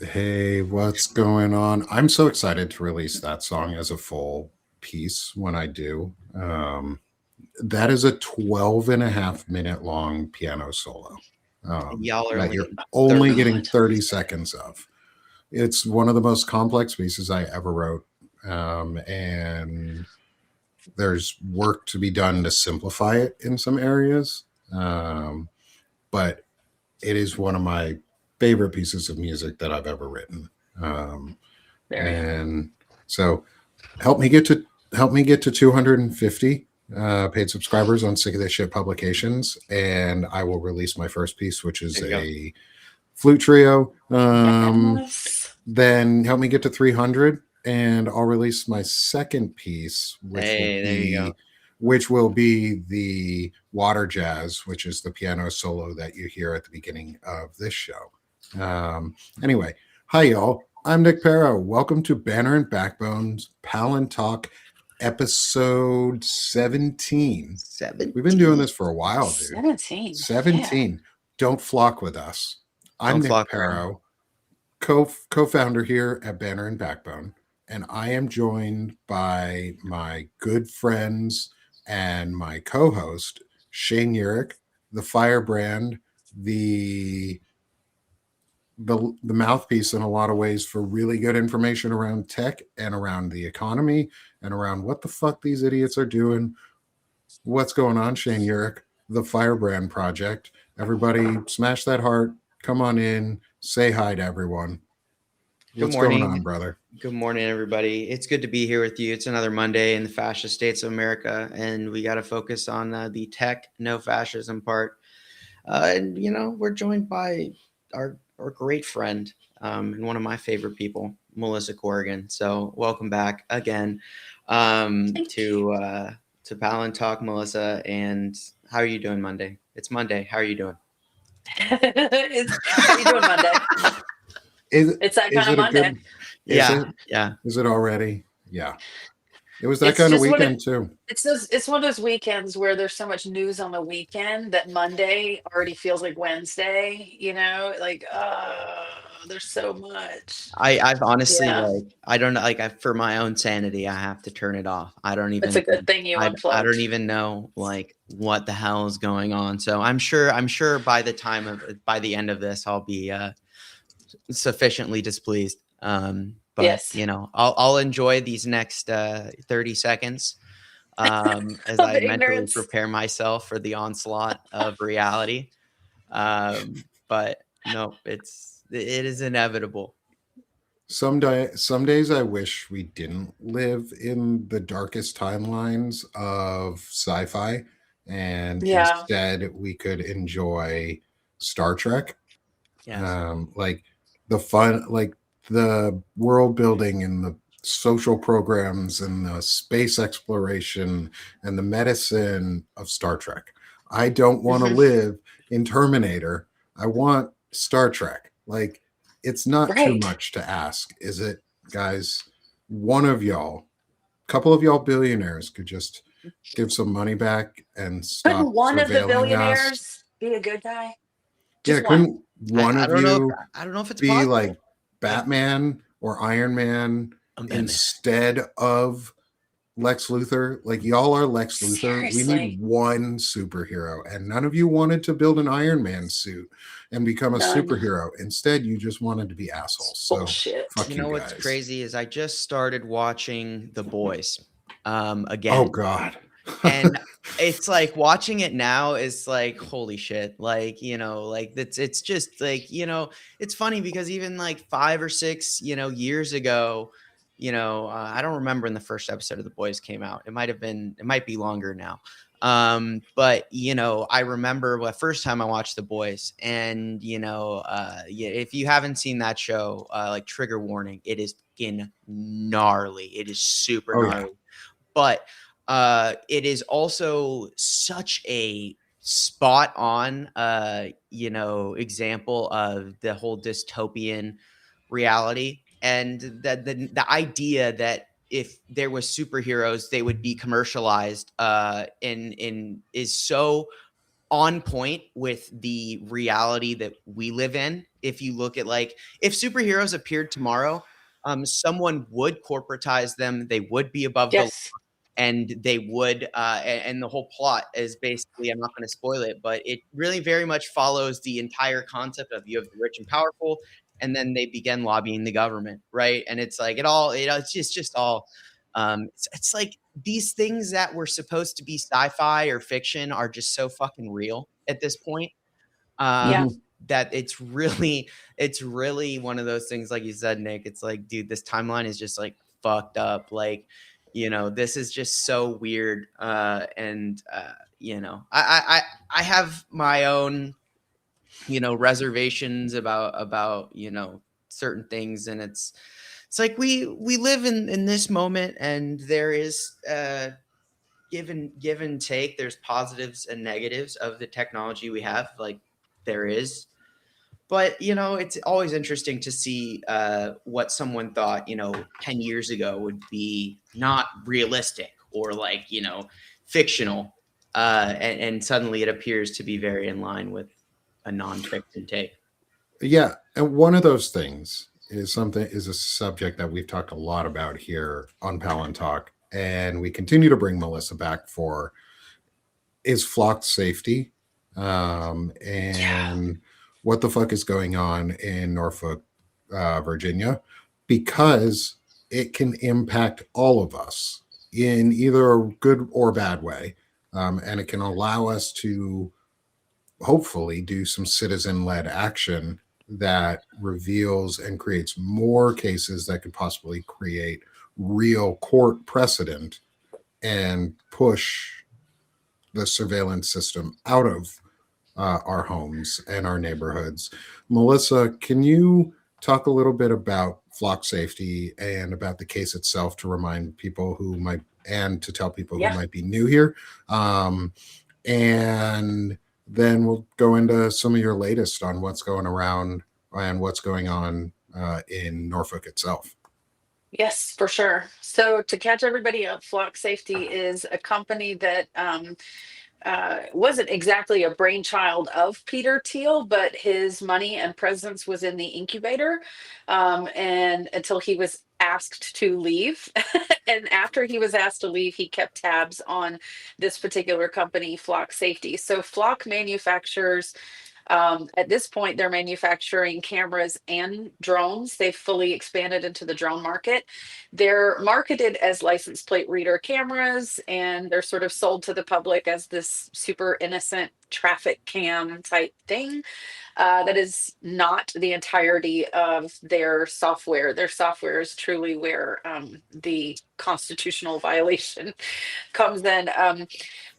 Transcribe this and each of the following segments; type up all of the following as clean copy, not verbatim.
Hey, what's going on? I'm so excited to release that song as a full piece when I do. That is a 12 and a half minute long piano solo Y'all are that only you're getting only 30 getting minutes. 30 seconds of. It's one of the most complex pieces I ever wrote. And there's work to be done to simplify it in some areas. But it is one of my favorite pieces of music that I've ever written. Um, and so help me get to help me get to 250 paid subscribers on Sick of This Shit Publications, and I will release my first piece, which is There you go. a flute trio. Yes. Then help me get to 300, and I'll release my second piece, Hey, there you go. which will be the water jazz, which is the piano solo that you hear at the beginning of this show. Anyway, hi y'all. I'm Nick Perro. Welcome to Banner and Backbone's Palantalk episode 17. 17. We've been doing this for a while, dude. 17. 17. Yeah. Don't flock with us. I'm Don't Nick flock Perro, co-founder here at Banner and Backbone, and I am joined by my good friends and my co-host Shane Urich, the firebrand, the mouthpiece in a lot of ways for really good information around tech and around the economy and around what the fuck these idiots are doing. What's going on, Shane Urich, the Firebrand Project? Everybody, smash that heart. Come on in. Say hi to everyone. What's going on, brother? Good morning, everybody. It's good to be here with you. It's another Monday in the fascist states of America, and we got to focus on the tech, no fascism part. And we're joined by our great friend and one of my favorite people, Melissa Corrigan. So welcome back again to Palantalk, Melissa. And how are you doing Monday? It's Monday. How are you doing? How are you doing Monday? It's that kind of Monday. Yeah. Is it already? Yeah. It was that It's kind of just weekend too. It's one of those weekends where there's so much news on the weekend that Monday already feels like Wednesday. Like there's so much. I've honestly I don't know, for my own sanity, I have to turn it off. I don't even. It's a good thing you unplugged. I don't even know what the hell is going on. So I'm sure by the end of this, I'll be sufficiently displeased. But yes. I'll enjoy these next 30 seconds as I mentally prepare myself for the onslaught of reality. But no, it is inevitable. Some days I wish we didn't live in the darkest timelines of sci-fi, and instead we could enjoy Star Trek. Yes. Like the fun, like the world building and the social programs and the space exploration and the medicine of Star Trek. I don't want to live in Terminator. I want Star Trek. Like, it's not too much to ask, is it, guys? One of y'all, couple of y'all billionaires could just give some money back and stop. Couldn't one of the billionaires us. be a good guy? Just couldn't one of you I don't know if it's be possible. like Batman or Iron Man instead of Lex Luthor? Like, y'all are Lex Luthor. Seriously? We need one superhero, and none of you wanted to build an Iron Man suit and become a superhero. Instead, you just wanted to be assholes. So bullshit. Fuck you guys. What's crazy is I just started watching The Boys again. Oh God. And it's like watching it now is like, holy shit. Like, it's just like, it's funny because even like 5 or 6, years ago, I don't remember when the first episode of The Boys came out. It might be longer now. But I remember the first time I watched The Boys, and if you haven't seen that show, like, trigger warning, it is fucking gnarly. It is super gnarly. But it is also such a spot on example of the whole dystopian reality, and that the idea that if there was superheroes, they would be commercialized is so on point with the reality that we live in. If you look at like if superheroes appeared tomorrow, someone would corporatize them. They would be above the Yes. and they would and the whole plot is basically, I'm not going to spoil it, but it really very much follows the entire concept of you have the rich and powerful, and then they begin lobbying the government, right? And it's like it's just all it's like these things that were supposed to be sci-fi or fiction are just so fucking real at this point. Yeah. um, that it's really one of those things, like you said, Nick. It's like, dude, this timeline is just like fucked up. Like, this is just so weird. And I have my own, reservations about certain things, and it's like we live in this moment, and there is give and take. There's positives and negatives of the technology we have, like there is. But it's always interesting to see what someone thought 10 years ago would be not realistic or like fictional, and suddenly it appears to be very in line with a non-fiction take. Yeah, and one of those things is a subject that we've talked a lot about here on Palantalk, and we continue to bring Melissa back for is flock safety, Yeah. and what the fuck is going on in Norfolk, Virginia, because it can impact all of us in either a good or bad way, and it can allow us to hopefully do some citizen-led action that reveals and creates more cases that could possibly create real court precedent and push the surveillance system out of our homes and our neighborhoods. Melissa, can you talk a little bit about flock safety and about the case itself to remind people who might, and to tell people who Yeah. might be new here? And then we'll go into some of your latest on what's going around and what's going on in Norfolk itself. Yes, for sure. So to catch everybody up, Flock Safety is a company that wasn't exactly a brainchild of Peter Thiel, but his money and presence was in the incubator, and until he was asked to leave. And after he was asked to leave, he kept tabs on this particular company, Flock Safety. So Flock manufactures, at this point, they're manufacturing cameras and drones. They've fully expanded into the drone market. They're marketed as license plate reader cameras, and they're sort of sold to the public as this super innocent traffic cam type thing. That is not the entirety of their software. Their software is truly where the constitutional violation comes in.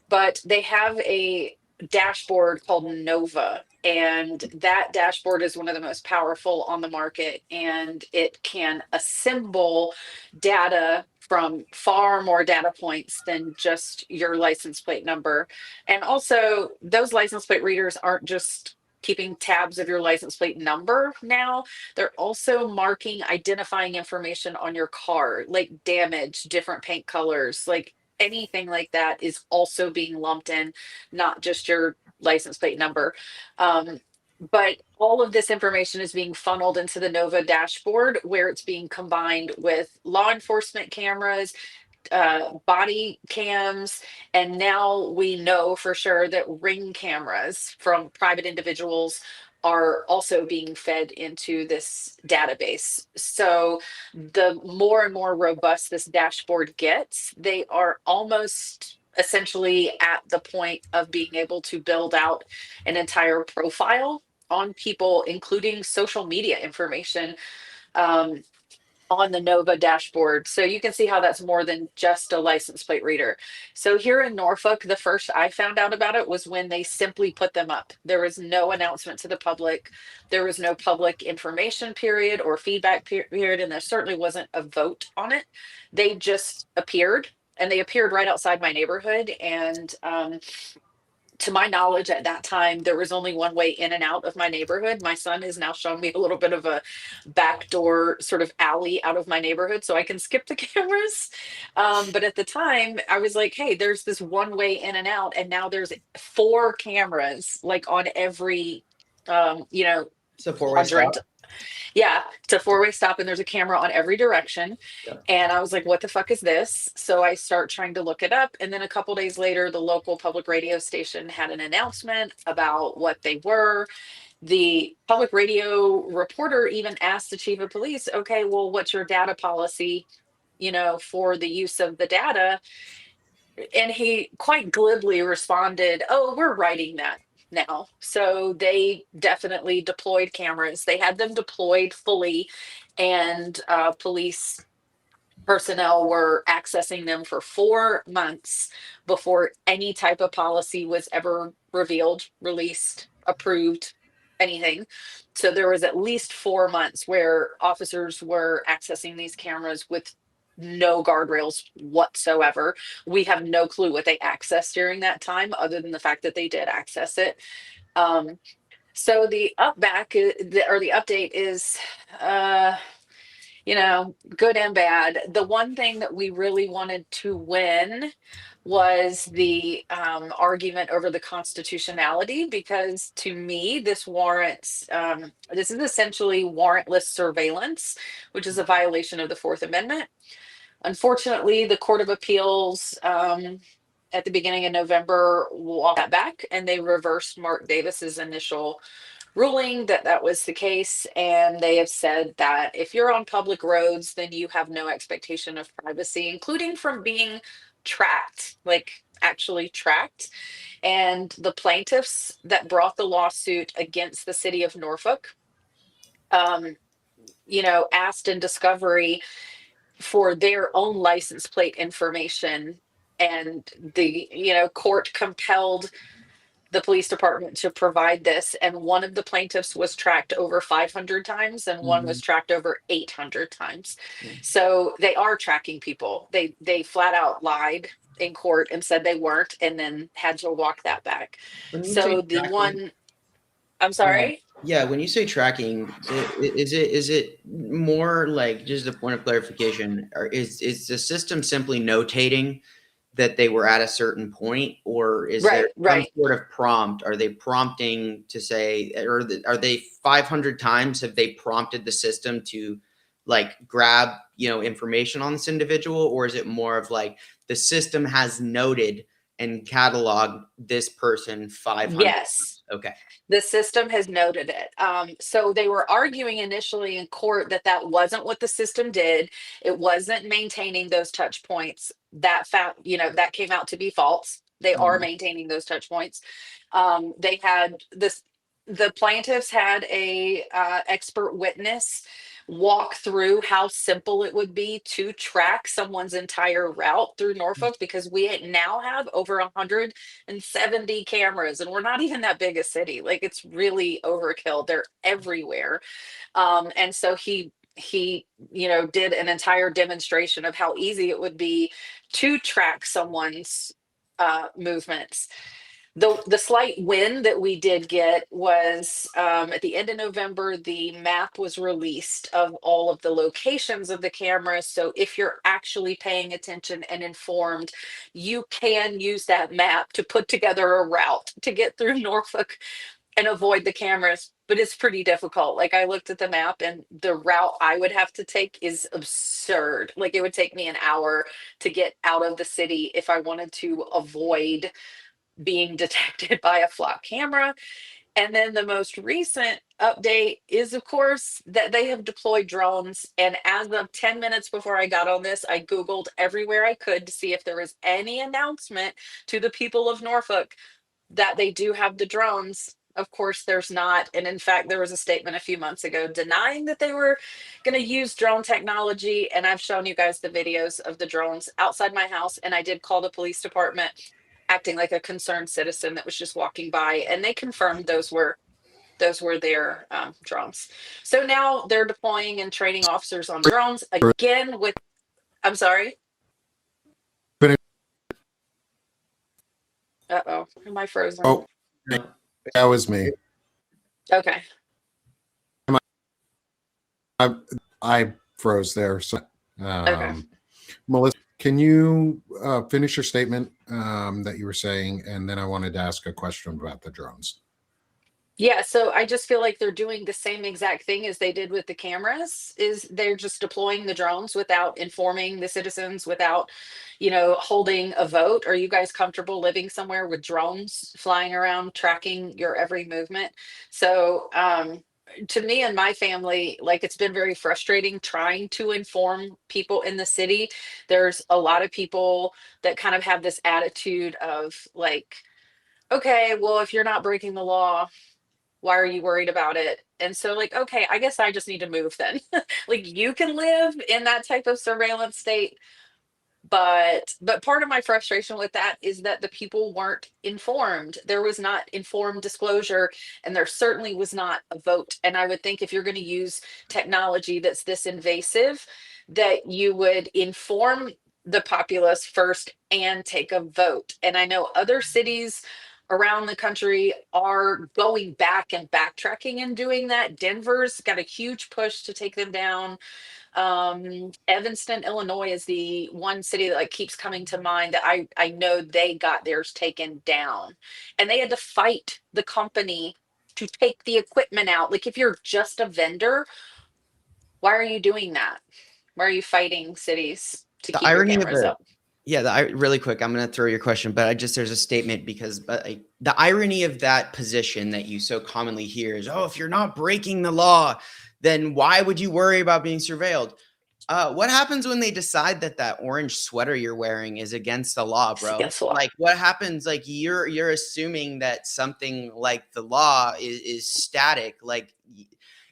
But they have a dashboard called Nova, and that dashboard is one of the most powerful on the market, and it can assemble data from far more data points than just your license plate number. And also, those license plate readers aren't just keeping tabs of your license plate number now, they're also marking identifying information on your car, like damage, different paint colors, like anything like that is also being lumped in, not just your license plate number. Um, but all of this information is being funneled into the Nova dashboard, where it's being combined with law enforcement cameras, body cams, and now we know for sure that ring cameras from private individuals are also being fed into this database. So the more and more robust this dashboard gets, they are almost essentially at the point of being able to build out an entire profile on people, including social media information, um, on the Nova dashboard. So you can see how that's more than just a license plate reader. So here in Norfolk, the first I found out about it was when they simply put them up. There was no announcement to the public. There was no public information period or feedback period, and there certainly wasn't a vote on it. They just appeared, and they appeared right outside my neighborhood. And to my knowledge at that time, there was only one way in and out of my neighborhood. My son has now shown me a little bit of a backdoor sort of alley out of my neighborhood so I can skip the cameras. But at the time, I was like, hey, there's this one way in and out, and now there's 4 cameras like on every, you know, So four-way quadrant. stop. Yeah, it's a 4-way stop, and there's a camera on every direction. Yeah. And I was like, what the fuck is this? So I start trying to look it up. And then a couple days later, the local public radio station had an announcement about what they were. The public radio reporter even asked the chief of police, okay, well, what's your data policy, you know, for the use of the data? And he quite glibly responded, oh, we're writing that now. So they definitely deployed cameras. They had them deployed fully, and police personnel were accessing them for 4 months before any type of policy was ever revealed, released, approved, anything. So there was at least 4 months where officers were accessing these cameras with no guardrails whatsoever. We have no clue what they accessed during that time, other than the fact that they did access it. So the the update is, you know, good and bad. The one thing that we really wanted to win was the argument over the constitutionality, because to me, this warrants, this is essentially warrantless surveillance, which is a violation of the Fourth Amendment. Unfortunately, the Court of Appeals at the beginning of November walked that back, and they reversed Mark Davis's initial ruling that that was the case. And they have said that if you're on public roads, then you have no expectation of privacy, including from being tracked, like actually tracked. And the plaintiffs that brought the lawsuit against the city of Norfolk, you know, asked in discovery for their own license plate information, and the, you know, court compelled the police department to provide this, and one of the plaintiffs was tracked over 500 times and one was tracked over 800 times. So they are tracking people. They flat out lied in court and said they weren't, and then had to walk that back. When you say So the tracking, one, I'm sorry. yeah, when you say tracking, is it more like, just a point of clarification, or is the system simply notating that they were at a certain point, or is there some sort of prompt? Are they prompting to say, or are they 500 times have they prompted the system to like grab, you know, information on this individual, or is it more of like the system has noted and cataloged this person 500 Yes. times? Okay. The system has noted it. So they were arguing initially in court that that wasn't what the system did. It wasn't maintaining those touch points. That fact, you know, that came out to be false. They are maintaining those touch points. They had this. The plaintiffs had a expert witness walk through how simple it would be to track someone's entire route through Norfolk, because we now have over 170 cameras, and we're not even that big a city. Like, it's really overkill. They're everywhere. And so he, you know, did an entire demonstration of how easy it would be to track someone's movements. The slight win that we did get was, at the end of November, the map was released of all of the locations of the cameras. So if you're actually paying attention and informed, you can use that map to put together a route to get through Norfolk and avoid the cameras. But it's pretty difficult. Like, I looked at the map, and the route I would have to take is absurd. Like, it would take me an hour to get out of the city if I wanted to avoid being detected by a flock camera. And then the most recent update is, of course, that they have deployed drones. And as of 10 minutes before I got on this, I Googled everywhere I could to see if there was any announcement to the people of Norfolk that they do have the drones. Of course, there's not. And in fact, there was a statement a few months ago denying that they were going to use drone technology. And I've shown you guys the videos of the drones outside my house. And I did call the police department, acting like a concerned citizen that was just walking by, and they confirmed those were their drones. So now they're deploying and training officers on drones again with, I'm sorry. Uh-oh. Am I frozen? Oh, that was me. Okay. I froze there. So, Okay. Melissa, can you finish your statement that you were saying? And then I wanted to ask a question about the drones. Yeah, so I just feel like they're doing the same exact thing as they did with the cameras, is they're just deploying the drones without informing the citizens, without, holding a vote. Are you guys comfortable living somewhere with drones flying around tracking your every movement? So, to me and my family, like, it's been very frustrating trying to inform people in the city. There's a lot of people that kind of have this attitude of like, okay, well, if you're not breaking the law, why are you worried about it? And so, like, okay, I guess I just need to move then. Like, you can live in that type of surveillance state, but part of my frustration with that is that the people weren't informed. There was not informed disclosure, and there certainly was not a vote. And I would think if you're going to use technology that's this invasive, that you would inform the populace first and take a vote. And I know other cities around the country are going back and backtracking and doing that. Denver's got a huge push to take them down. Evanston, Illinois is the one city that like keeps coming to mind, that I know they got theirs taken down, and they had to fight the company to take the equipment out. Like, if you're just a vendor, why are you doing that? Why are you fighting cities to The keep your irony of cameras it, up? yeah, really quick, I'm going to throw your question, but there's a statement because the irony of that position that you so commonly hear is, oh, if you're not breaking the law, then why would you worry about being surveilled? What happens when they decide that that orange sweater you're wearing is against the law, bro? Guess what? Like, what happens? Like, you're assuming that something like the law is static. Like,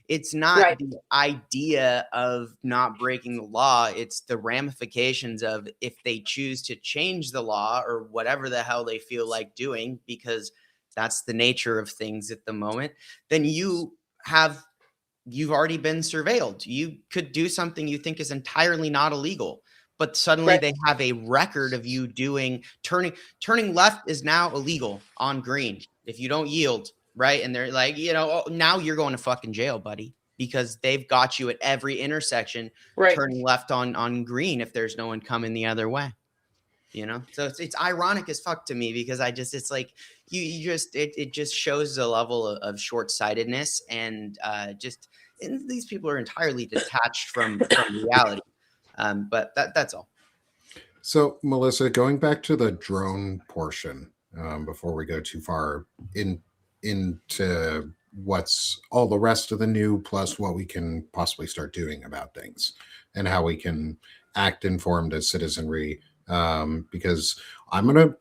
it's not Right, the idea of not breaking the law. It's the ramifications of if they choose to change the law or whatever the hell they feel like doing, because that's the nature of things at the moment. Then you've already been surveilled. You could do something you think is entirely not illegal, but suddenly right, they have a record of you turning left is now illegal on green if you don't yield, right? And they're like, oh, now you're going to fucking jail, buddy, because they've got you at every intersection right. turning left on green if there's no one coming the other way. So it's ironic as fuck to me because it's like you just it just shows the level of short-sightedness and and these people are entirely detached from reality. But that's all. So, Melissa, going back to the drone portion, before we go too far into what's all the rest of the new, plus what we can possibly start doing about things, and how we can act informed as citizenry. Because I'm gonna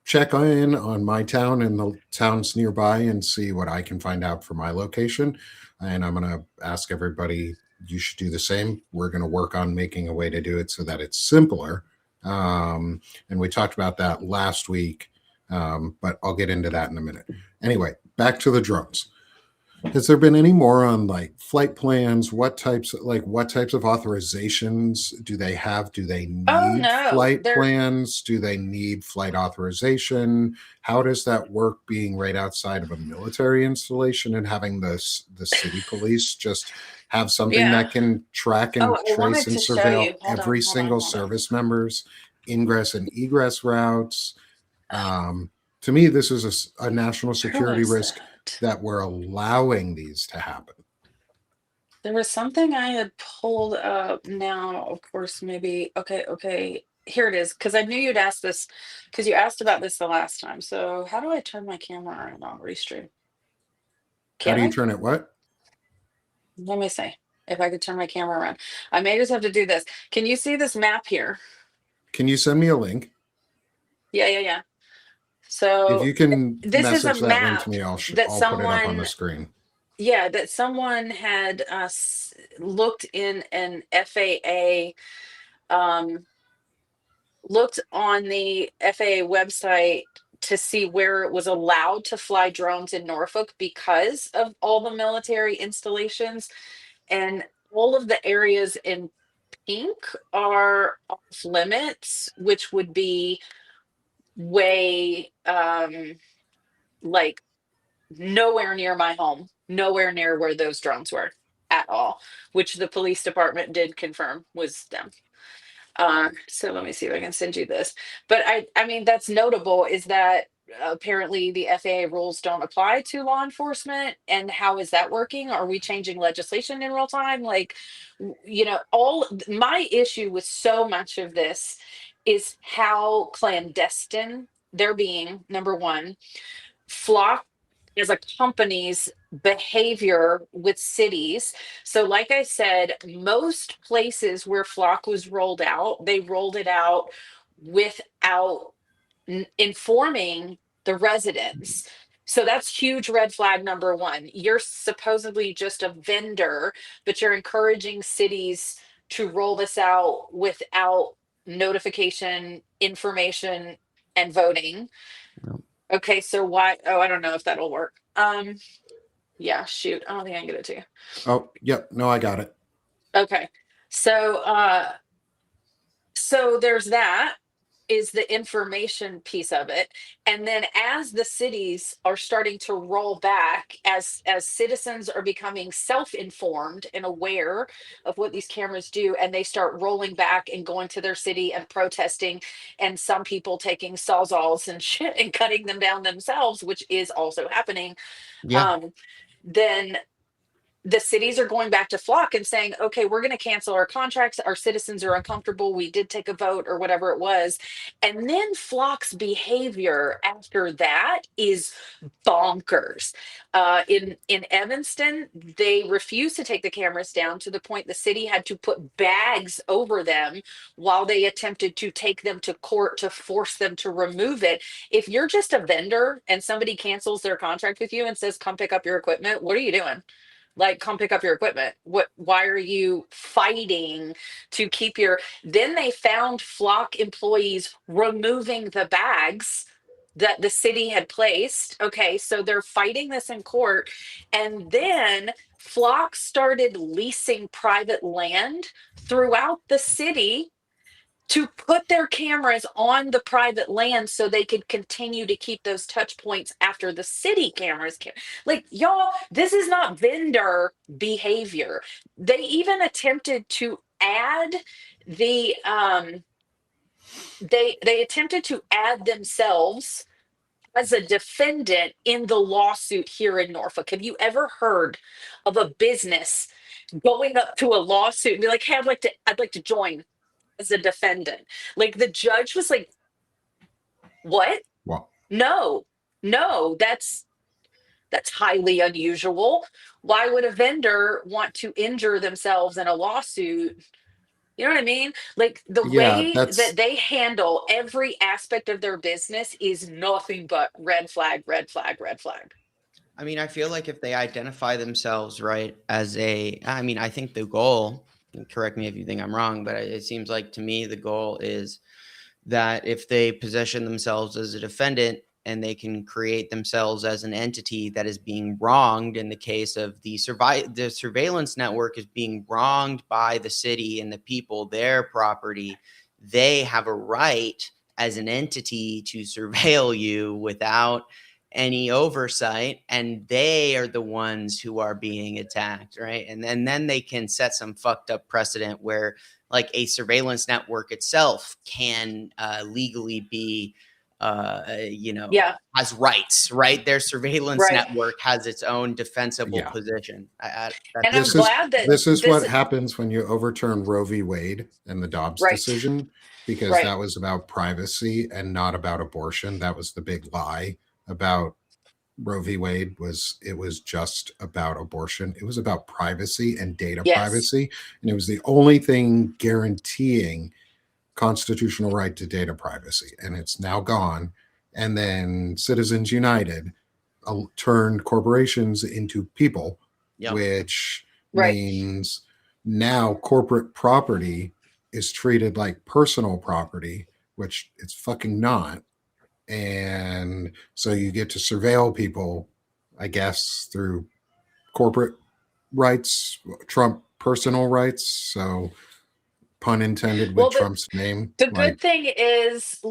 check in on my town and the towns nearby and see what I can find out for my location. And I'm going to ask everybody, you should do the same. We're going to work on making a way to do it so that it's simpler. And we talked about that last week, but I'll get into that in a minute. Anyway, back to the drones. Has there been any more on like flight plans? What types of authorizations do they have? Do they Oh need no, flight plans? Do they need flight authorization? How does that work being right outside of a military installation and having the city police just have something yeah. that can track Oh, and I trace wanted and to show you. surveil Hold on, every hold on, single hold on. service member's ingress and egress routes? To me, this is a national Where security was risk that? that we're allowing these to happen. There was something I had pulled up now, of course, maybe. Okay. Here it is. Because I knew you'd ask this, because you asked about this the last time. So, how do I turn my camera on Restream? How Can do you I? turn it? What? Let me see if I could turn my camera around. I may just have to do this. Can you see this map here? Can you send me a link? Yeah. If So, you can this is a message that link to map me, that I'll put it up on the someone, screen. yeah, that someone had looked in an FAA, um, looked on the FAA website to see where it was allowed to fly drones in Norfolk because of all the military installations. And all of the areas in pink are off limits, which would be way like nowhere near my home, nowhere near where those drones were at all, which the police department did confirm was them. So let me see if I can send you this. But I mean, that's notable is that apparently the FAA rules don't apply to law enforcement. And how is that working? Are we changing legislation in real time? Like, you know, all my issue with so much of this is how clandestine they're being, number one. Flock as a company's behavior with cities. So, like I said, most places where Flock was rolled out, they rolled it out without informing the residents. So that's huge red flag number one. You're supposedly just a vendor, but you're encouraging cities to roll this out without notification, information, and voting. Yep. Okay, so why? Oh, I don't know if that'll work. Yeah, shoot, I don't think I can get it to you. Oh, yep. No, I got it. Okay, so so there's that is the information piece of it, and then as the cities are starting to roll back, as citizens are becoming self-informed and aware of what these cameras do, and they start rolling back and going to their city and protesting, and some people taking sawzalls and shit and cutting them down themselves, which is also happening. Yeah. um, then the cities are going back to Flock and saying, okay, we're going to cancel our contracts. Our citizens are uncomfortable. We did take a vote or whatever it was. And then Flock's behavior after that is bonkers. In Evanston, they refused to take the cameras down to the point the city had to put bags over them while they attempted to take them to court to force them to remove it. If you're just a vendor and somebody cancels their contract with you and says, come pick up your equipment, what are you doing? Like, come pick up your equipment. Why are you fighting to keep your? Then they found Flock employees removing the bags that the city had placed. Okay, so they're fighting this in court. And then Flock started leasing private land throughout the city to put their cameras on the private land so they could continue to keep those touch points after the city cameras came. Like, y'all, this is not vendor behavior. They even attempted to add the they attempted to add themselves as a defendant in the lawsuit here in Norfolk. Have you ever heard of a business going up to a lawsuit and be like, hey, I'd like to join as a defendant? Like, the judge was like, what? Well, No, no, that's highly unusual. Why would a vendor want to injure themselves in a lawsuit? You know what I mean? Like, the yeah, way that that's they handle every aspect of their business is nothing but red flag, red flag, red flag. I mean, I feel like if they identify themselves right as I mean, I think the goal, and correct me if you think I'm wrong, but it seems like to me the goal is that if they position themselves as a defendant and they can create themselves as an entity that is being wronged in the case of the surveillance network is being wronged by the city and the people, their property, they have a right as an entity to surveil you without any oversight, and they are the ones who are being attacked, right? And then they can set some fucked up precedent where like a surveillance network itself can legally be Yeah, has rights, right? Their surveillance right. network has its own defensible yeah. position. And I'm This That's is glad that this is this, what happens when you overturn Roe v. Wade and the Dobbs right, decision, because right. that was about privacy and not about abortion. That was the big lie about Roe v. Wade. It was just about abortion. It was about privacy and data Yes. privacy, and it was the only thing guaranteeing constitutional right to data privacy, and it's now gone. And then Citizens United turned corporations into people, yep. which Right. means now corporate property is treated like personal property, which it's fucking not. And so you get to surveil people, I guess, through corporate rights, Trump personal rights. So pun intended, with Well, Trump's name. the Like, good thing is,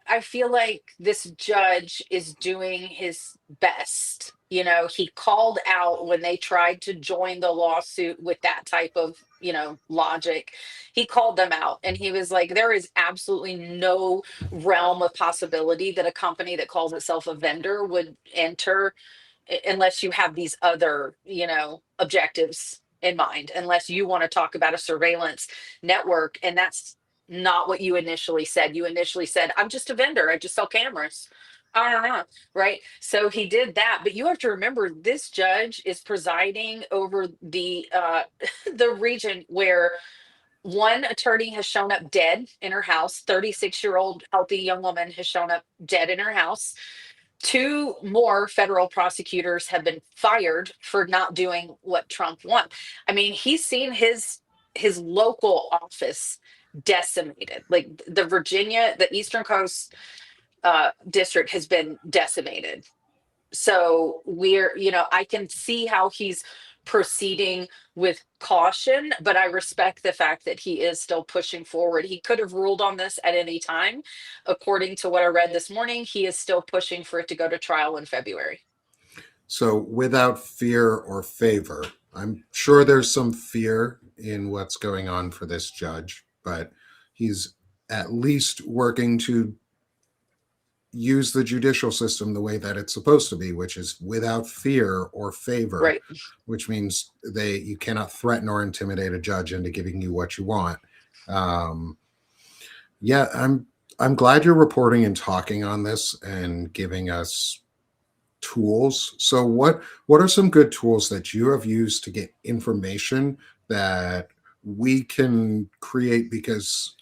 I feel like this judge is doing his best. You know, he called out when they tried to join the lawsuit with that type of, logic. He called them out and he was like, there is absolutely no realm of possibility that a company that calls itself a vendor would enter unless you have these other, objectives in mind, unless you want to talk about a surveillance network. And that's not what you initially said. You initially said, I'm just a vendor, I just sell cameras. I don't know. Right. So he did that. But you have to remember, this judge is presiding over the the region where one attorney has shown up dead in her house. 36-year-old healthy young woman has shown up dead in her house. Two more federal prosecutors have been fired for not doing what Trump wants. I mean, he's seen his local office decimated. Like the Eastern Coast district has been decimated. So I can see how he's proceeding with caution, but I respect the fact that he is still pushing forward. He could have ruled on this at any time. According to what I read this morning, he is still pushing for it to go to trial in February. so without fear or favor, I'm sure there's some fear in what's going on for this judge, but he's at least working to use the judicial system the way that it's supposed to be, which is without fear or favor, Right. which means you cannot threaten or intimidate a judge into giving you what you want. Um, yeah, I'm glad you're reporting and talking on this and giving us tools. So what are some good tools that you have used to get information that we can create? Because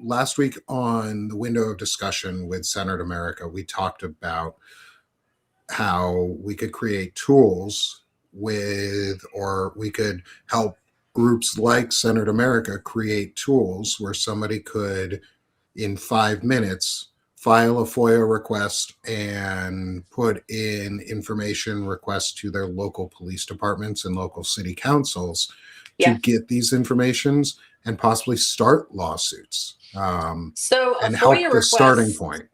last week on the window of discussion with Senator America, we talked about how we could create tools or we could help groups like Senator America create tools where somebody could, in 5 minutes, file a FOIA request and put in information requests to their local police departments and local city councils to Yeah. get these informations and possibly start lawsuits, So a and help FOIA the starting request point.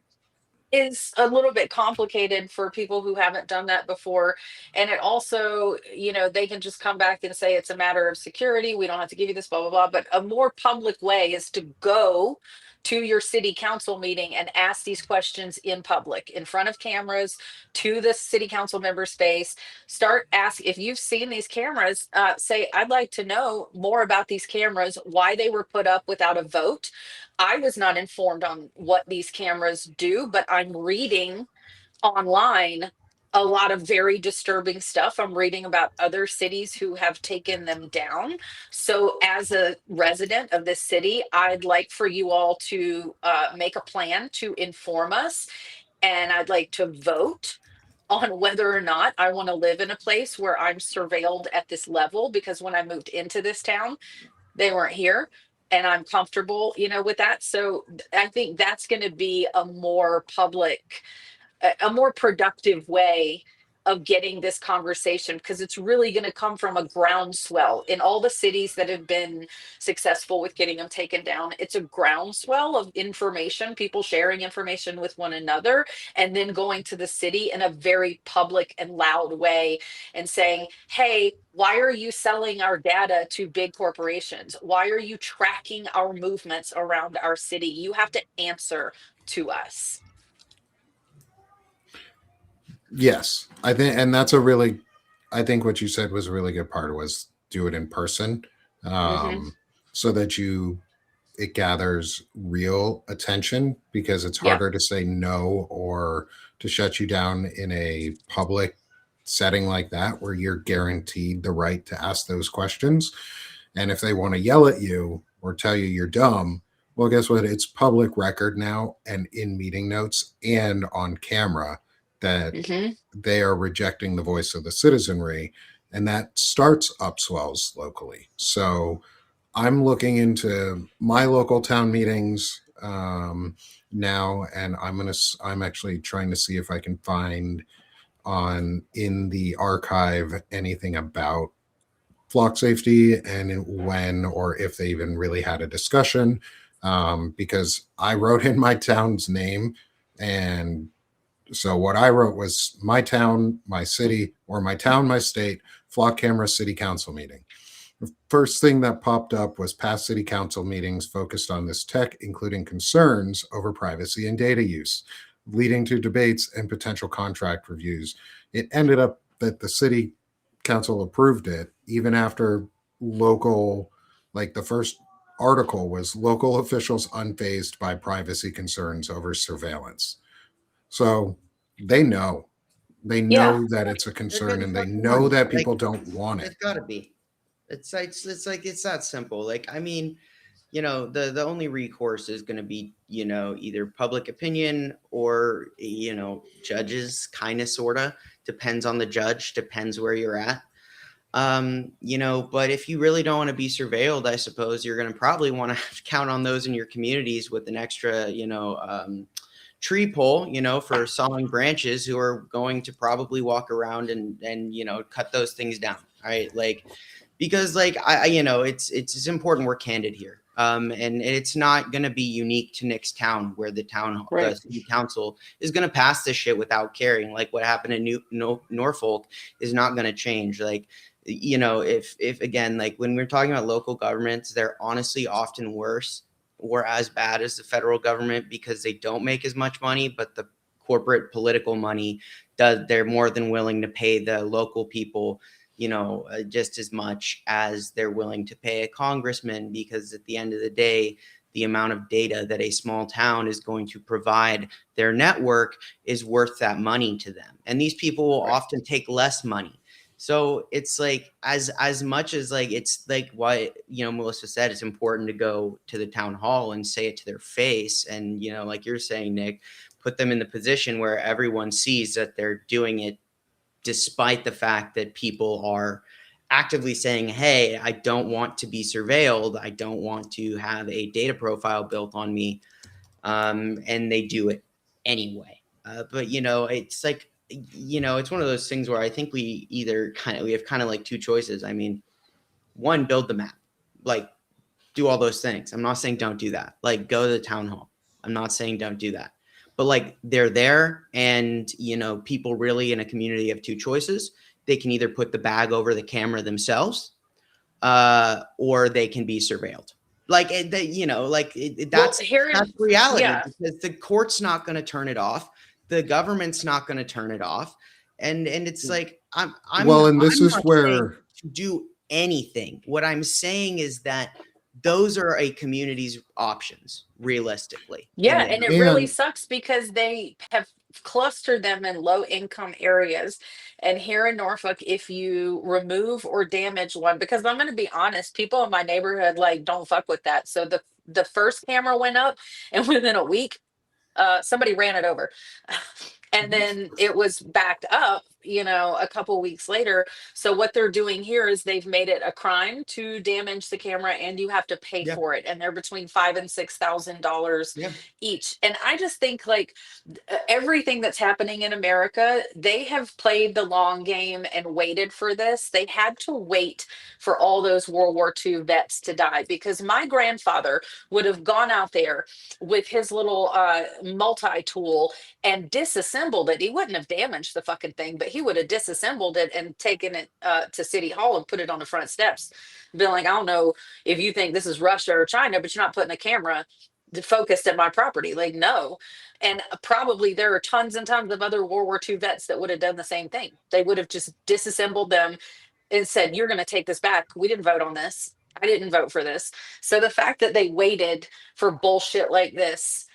is a little bit complicated for people who haven't done that before. And it also, they can just come back and say it's a matter of security. We don't have to give you this, blah, blah, blah. But a more public way is to go to your city council meeting and ask these questions in public, in front of cameras, to the city council member's face. Start asking, if you've seen these cameras, say, I'd like to know more about these cameras, why they were put up without a vote. I was not informed on what these cameras do, but I'm reading online a lot of very disturbing stuff. I'm reading about other cities who have taken them down. So, as a resident of this city, I'd like for you all to make a plan to inform us, and I'd like to vote on whether or not I want to live in a place where I'm surveilled at this level, because when I moved into this town, they weren't here, and I'm comfortable, with that. So I think that's going to be a more productive way of getting this conversation, because it's really going to come from a groundswell in all the cities that have been successful with getting them taken down. It's a groundswell of information, people sharing information with one another, and then going to the city in a very public and loud way and saying, hey, why are you selling our data to big corporations? Why are you tracking our movements around our city? You have to answer to us. Yes, and I think what you said was a really good part, was do it in person, Hmm. so that it gathers real attention, because it's Yeah. harder to say no or to shut you down in a public setting like that, where you're guaranteed the right to ask those questions. And if they want to yell at you or tell you you're dumb, well, guess what? It's public record now, and in meeting notes and on camera, that Hmm. they are rejecting the voice of the citizenry, and that starts upswells locally. So I'm looking into my local town meetings now, and I'm actually trying to see if I can find in the archive anything about flock safety and when or if they even really had a discussion. Because I wrote in my town's name, and so what I wrote was my town, my city, or my town, my state, flock camera city council meeting. The first thing that popped up was past city council meetings focused on this tech, including concerns over privacy and data use, leading to debates and potential contract reviews. It ended up that the city council approved it, even after local, like the first article was local officials unfazed by privacy concerns over surveillance. So they know. They Yeah. know that it's a They're concern, getting and they fucking know money. that Like, people don't want it. it's gotta be. It's like it's that simple. Like, I mean, the only recourse is going to be, either public opinion or, judges, kind of, sort of depends on the judge, depends where you're at. But if you really don't want to be surveilled, I suppose you're going to probably want to count on those in your communities with an extra, tree pole, for sawing branches, who are going to probably walk around and cut those things down. Right. Like, because like it's important we're candid here, and it's not going to be unique to Nick's town, where the Right. city council is going to pass this shit without caring. Like what happened in Norfolk is not going to change. Like, if again, like when we're talking about local governments, they're honestly often worse or as bad as the federal government, because they don't make as much money, but the corporate political money does. They're more than willing to pay the local people just as much as they're willing to pay a congressman, because at the end of the day, the amount of data that a small town is going to provide their network is worth that money to them. And these people will often take less money. So it's like, as much as like, it's like what, Melissa said, it's important to go to the town hall and say it to their face. And, like you're saying, Nick, put them in the position where everyone sees that they're doing it despite the fact that people are actively saying, hey, I don't want to be surveilled. I don't want to have a data profile built on me. And they do it anyway. But, it's like, it's one of those things where I think we have kind of like two choices. I mean, one, build the map, like do all those things. I'm not saying don't do that. Like go to the town hall. I'm not saying don't do that. But like they're there, and people really in a community have two choices. They can either put the bag over the camera themselves, or they can be surveilled. Like that's reality, Yeah. because the court's not going to turn it off, the government's not going to turn it off, and it's like I'm And this I'm is not saying where to do anything. What I'm saying is that those are a community's options, realistically. Yeah, and it really and sucks because they have clustered them in low income areas. And here in Norfolk, if you remove or damage one, because I'm going to be honest, people in my neighborhood like don't fuck with that. So the first camera went up, and within a week, somebody ran it over. And then it was backed up, a couple weeks later. So what they're doing here is they've made it a crime to damage the camera, and you have to pay Yeah. for it. And they're between $5,000 and $6,000 Yeah. each. And I just think like everything that's happening in America, they have played the long game and waited for this. They had to wait for all those World War II vets to die, because my grandfather would have gone out there with his little multi-tool and disassembled it. He wouldn't have damaged the fucking thing, but he would have disassembled it and taken it to City Hall and put it on the front steps. Been like, I don't know if you think this is Russia or China, but you're not putting a camera focused at my property. Like, no. And probably there are tons and tons of other World War II vets that would have done the same thing. They would have just disassembled them and said, you're going to take this back. We didn't vote on this. I didn't vote for this. So the fact that they waited for bullshit like this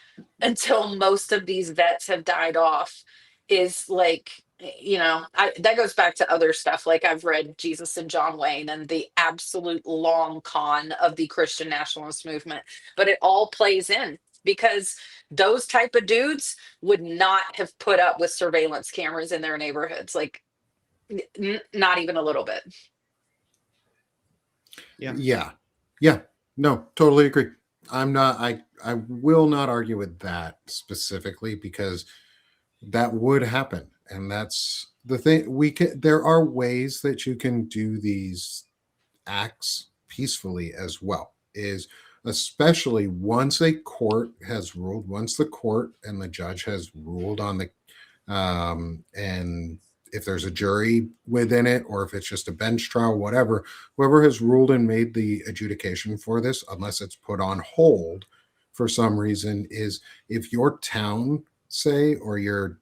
until most of these vets have died off is like, that goes back to other stuff. Like I've read Jesus and John Wayne and the absolute long con of the Christian nationalist movement, but it all plays in because those type of dudes would not have put up with surveillance cameras in their neighborhoods. Like not even a little bit. yeah, no, totally agree. I will not argue with that specifically, because that would happen, and that's the thing. There are ways that you can do these acts peacefully as well. Is especially once a court has ruled, once the court and the judge has ruled on the and if there's a jury within it, or if it's just a bench trial, whatever, whoever has ruled and made the adjudication for this, unless it's put on hold for some reason, is if your town, say, or your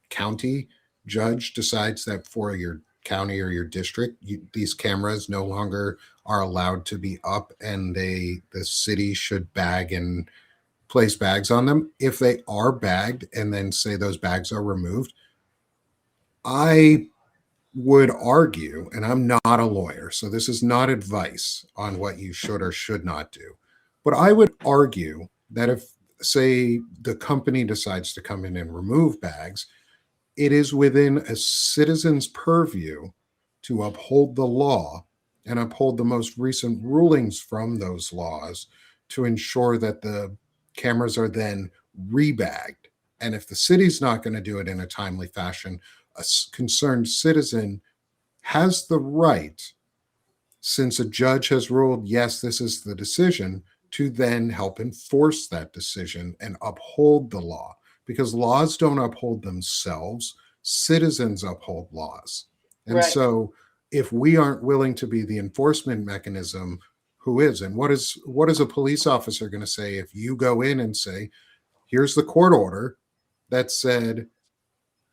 county judge decides that for your county or your district, these cameras no longer are allowed to be up, and the city should bag and place bags on them. If they are bagged and then say those bags are removed, I would argue, and I'm not a lawyer, so this is not advice on what you should or should not do, but I would argue that if, say, the company decides to come in and remove bags, it is within a citizen's purview to uphold the law and uphold the most recent rulings from those laws to ensure that the cameras are then rebagged. And if the city's not going to do it in a timely fashion, a concerned citizen has the right, since a judge has ruled, yes, this is the decision, to then help enforce that decision and uphold the law. Because laws don't uphold themselves, citizens uphold laws. And Right. so if we aren't willing to be the enforcement mechanism, who is? And what is a police officer going to say if you go in and say, here's the court order that said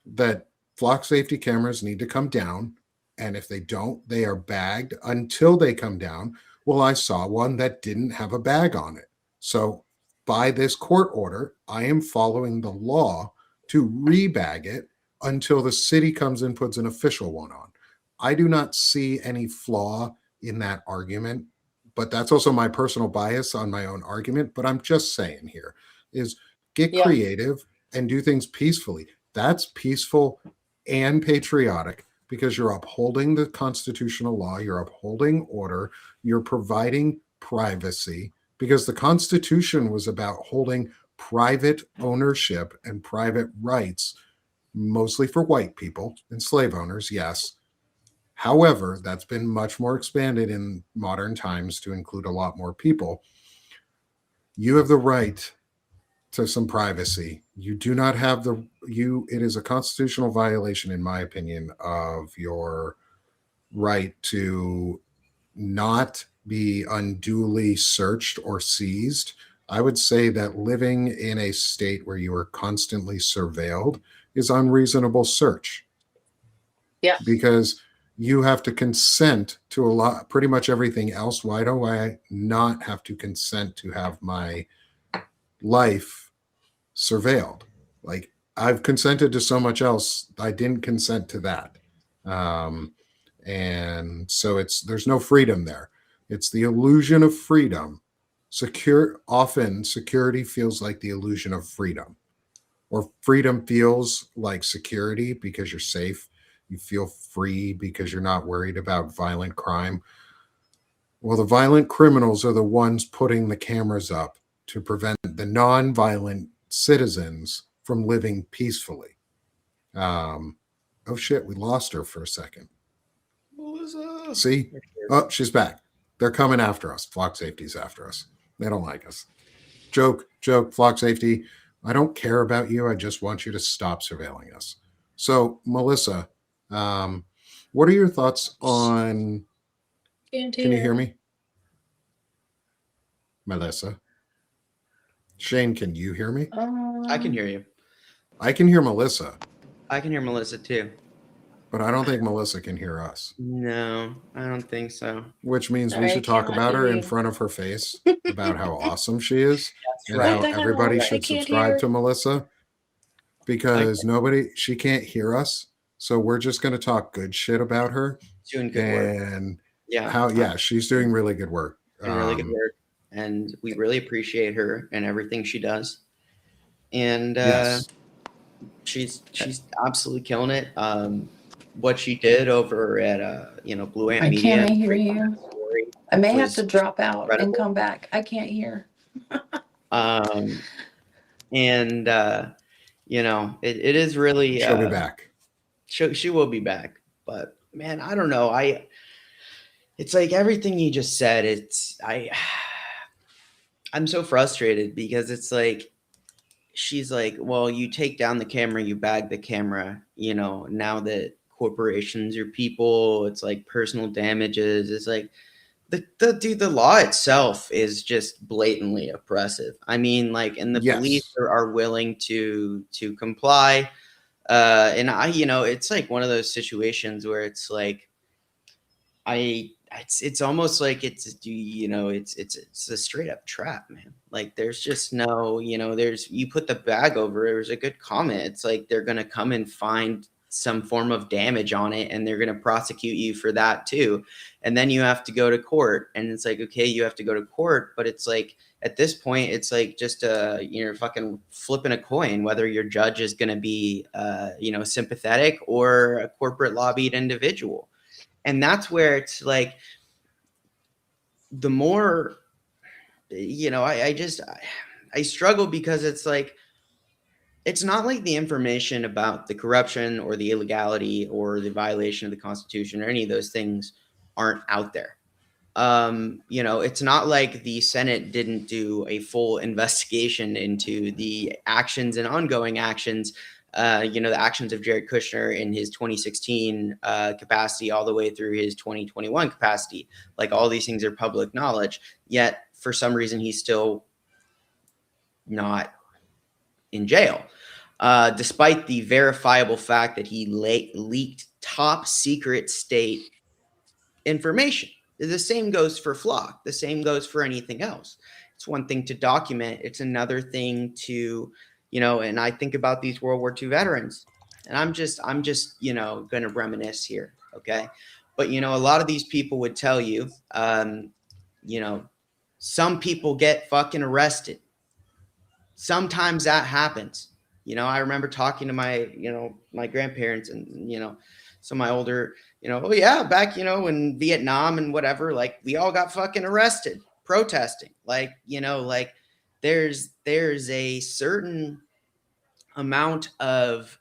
that flock safety cameras need to come down, and if they don't, they are bagged until they come down. Well, I saw one that didn't have a bag on it. So by this court order, I am following the law to rebag it until the city comes and puts an official one on. I do not see any flaw in that argument, but that's also my personal bias on my own argument. But I'm just saying here is get Yeah. creative and do things peacefully. That's peaceful and patriotic, because you're upholding the constitutional law, you're upholding order, you're providing privacy, because the Constitution was about holding private ownership and private rights, mostly for white people and slave owners, yes. However, that's been much more expanded in modern times to include a lot more people. You have the right to some privacy. You do not have it is a constitutional violation, in my opinion, of your right to not be unduly searched or seized. I would say that living in a state where you are constantly surveilled is unreasonable search. Yeah. Because you have to consent to pretty much everything else. Why do I not have to consent to have my life surveilled? Like, I've consented to so much else, I didn't consent to that. And so there's no freedom there. It's the illusion of freedom. Often security feels like the illusion of freedom, or freedom feels like security because you're safe. You feel free because you're not worried about violent crime. Well, the violent criminals are the ones putting the cameras up to prevent the non-violent citizens from living peacefully. Oh shit, we lost her for a second. Melissa. See? Oh, she's back. They're coming after us. Flock safety's after us. They don't like us. Joke, flock safety. I don't care about you. I just want you to stop surveilling us. So, Melissa, what are your thoughts on... Can you hear me? Melissa? Shane, can you hear me? I can hear you. I can hear Melissa. I can hear Melissa too. But I don't think Melissa can hear us. No, I don't think so. Which means we should talk about her in front of her face about how awesome she is. That's and right. how everybody should subscribe to Melissa, because she can't hear us. So we're just going to talk good shit about her. Doing good work. And yeah, she's doing really good work. Doing really good work. And we really appreciate her and everything she does. And yes. she's absolutely killing it. What she did over at Blue Ant Media. I can't hear you. I may have to drop out incredible. and come back. I can't hear. It is really. She'll be back. She will be back, but man, I don't know. it's like everything you just said. I'm so frustrated because it's like, she's like, well, you take down the camera, you bag the camera, now that corporations are people, it's like personal damages. It's like, the law itself is just blatantly oppressive. I mean, like, and the police Yes. are willing to comply. And it's like one of those situations where it's like, it's almost like it's a straight up trap, man. Like, there's just no, you put the bag over it. There's a good comment. It's like they're gonna come and find some form of damage on it, and they're gonna prosecute you for that too. And then you have to go to court, and it's like, okay, you have to go to court, but it's like at this point, it's like just fucking flipping a coin whether your judge is gonna be sympathetic or a corporate lobbied individual. And that's where it's like, the more, I struggle because it's like, it's not like the information about the corruption or the illegality or the violation of the Constitution or any of those things aren't out there. It's not like the Senate didn't do a full investigation into the actions and ongoing actions, the actions of Jared Kushner in his 2016 capacity all the way through his 2021 capacity. Like, all these things are public knowledge, yet for some reason he's still not in jail, despite the verifiable fact that he leaked top secret state information. The same goes for Flock. The same goes for anything else. It's one thing to document. It's another thing to, and I think about these World War II veterans, and I'm just, going to reminisce here. Okay. But, a lot of these people would tell you, some people get fucking arrested. Sometimes that happens. I remember talking to my grandparents and, some of my older, oh yeah, back, in Vietnam and whatever, like, we all got fucking arrested protesting. Like, there's a certain amount of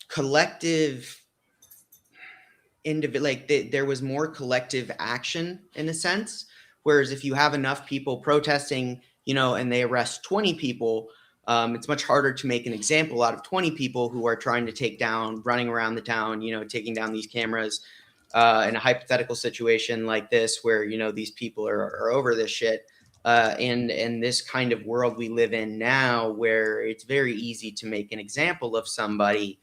collective there was more collective action in a sense. Whereas if you have enough people protesting, and they arrest 20 people, it's much harder to make an example out of 20 people who are trying to running around the town, taking down these cameras, in a hypothetical situation like this, where, these people are over this shit. And this kind of world we live in now, where it's very easy to make an example of somebody.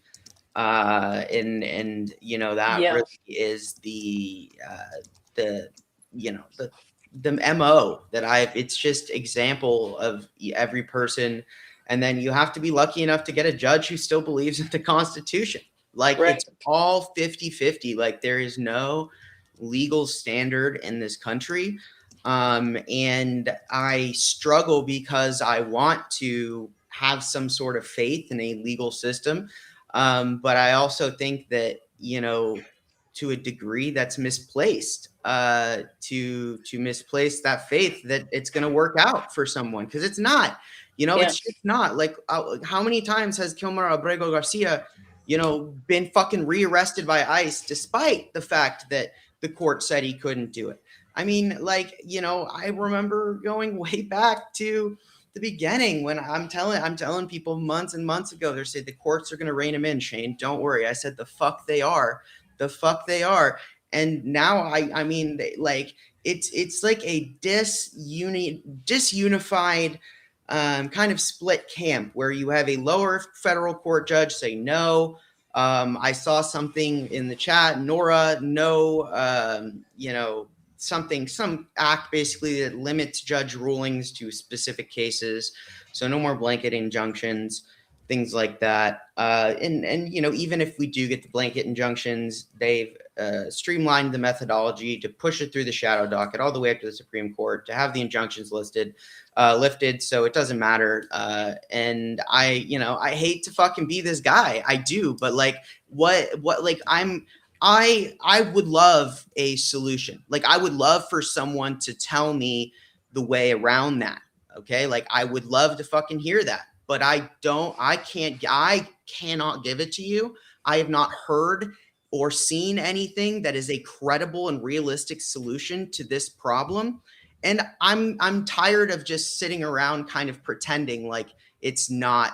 And that really is the MO that it's just example of every person. And then you have to be lucky enough to get a judge who still believes in the Constitution. Like, right. It's all 50-50. Like, there is no legal standard in this country. And I struggle because I want to have some sort of faith in a legal system. But I also think that, to a degree, that's misplaced, to misplace that faith that it's going to work out for someone, because it's not. It's just not. Like, how many times has Kilmer Abrego Garcia, been fucking rearrested by ICE despite the fact that the court said he couldn't do it? I mean, like, I remember going way back to the beginning when I'm telling people months and months ago, they said the courts are going to rein him in, Shane. Don't worry. I said, the fuck they are. The fuck they are. And now I mean, it's like a disunified kind of split camp, where you have a lower federal court judge say no. I saw something in the chat, Nora, no, some act basically that limits judge rulings to specific cases. So no more blanket injunctions, things like that. And even if we do get the blanket injunctions, they've streamlined the methodology to push it through the shadow docket all the way up to the Supreme Court to have the injunctions lifted. So it doesn't matter. And I hate to fucking be this guy. I do, but like, I would love a solution. Like, I would love for someone to tell me the way around that. Okay. Like, I would love to fucking hear that, but I cannot give it to you. I have not heard or seen anything that is a credible and realistic solution to this problem. And I'm tired of just sitting around kind of pretending like it's not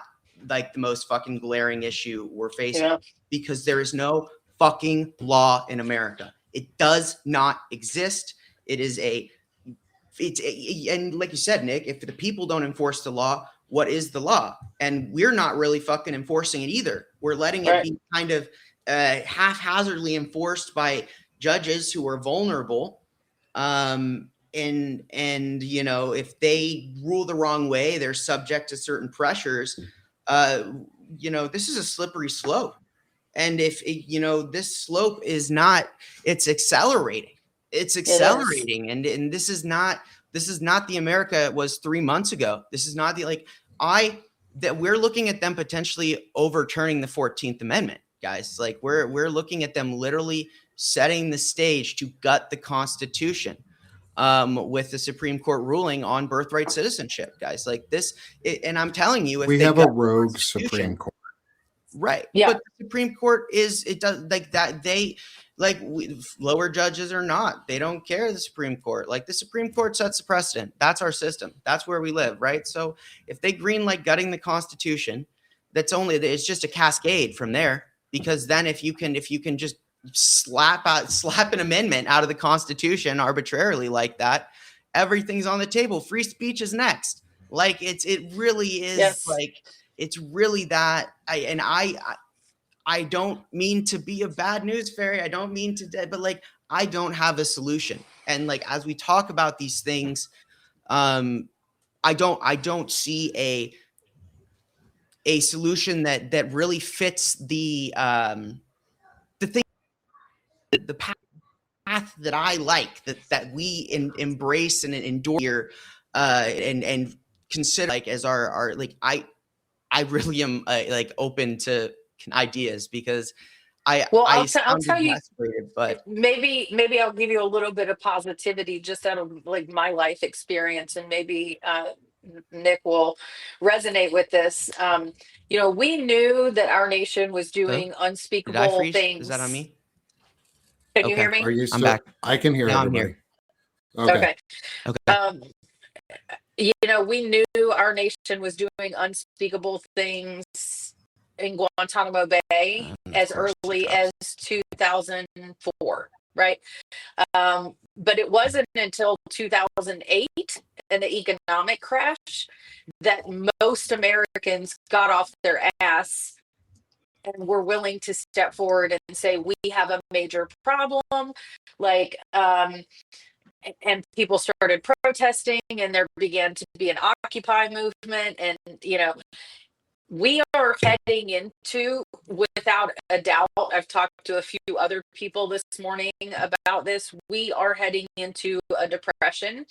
like the most fucking glaring issue we're facing, because there is no fucking law in America. It does not exist. It is and like you said, Nick, if the people don't enforce the law, what is the law? And we're not really fucking enforcing it either. We're letting it be kind of haphazardly enforced by judges who are vulnerable. And you know, if they rule the wrong way, they're subject to certain pressures. You know, this is a slippery slope. And if you know, this slope is not, it's accelerating. It's accelerating. And this is not the America it was 3 months ago. This is not the that we're looking at them potentially overturning the 14th Amendment, guys. Like we're looking at them literally setting the stage to gut the Constitution with the Supreme Court ruling on birthright citizenship, guys. Like this, and I'm telling you, if We have a rogue Supreme Court. Right. Yeah. But the Supreme Court does like that. Lower judges or not, they don't care. The Supreme Court, like the Supreme Court sets the precedent. That's our system. That's where we live. Right. So if they green light gutting the Constitution, it's just a cascade from there, because then if you can just slap an amendment out of the Constitution arbitrarily like that, everything's on the table. Free speech is next. Like it really is it's really that. I don't mean to be a bad news fairy. I don't mean to, but like, I don't have a solution. And like, as we talk about these things, I don't see a solution that really fits the thing, the path that I like, that we embrace and endure here, and consider like as our like, I really am like open to ideas, because I'll tell you, but maybe I'll give you a little bit of positivity just out of like my life experience, and maybe Nick will resonate with this. You know, we knew that our nation was doing unspeakable things. Is that on me? Can you hear me? Are you still? I'm back. I can hear Now everybody. I'm here. Okay. You know, we knew our nation was doing unspeakable things in Guantanamo Bay as early as 2004, right? But it wasn't until 2008 and the economic crash that most Americans got off their ass and were willing to step forward and say, we have a major problem. Like, and people started protesting, and there began to be an Occupy movement. And, you know, we are heading into, without a doubt, I've talked to a few other people this morning about this, we are heading into a depression,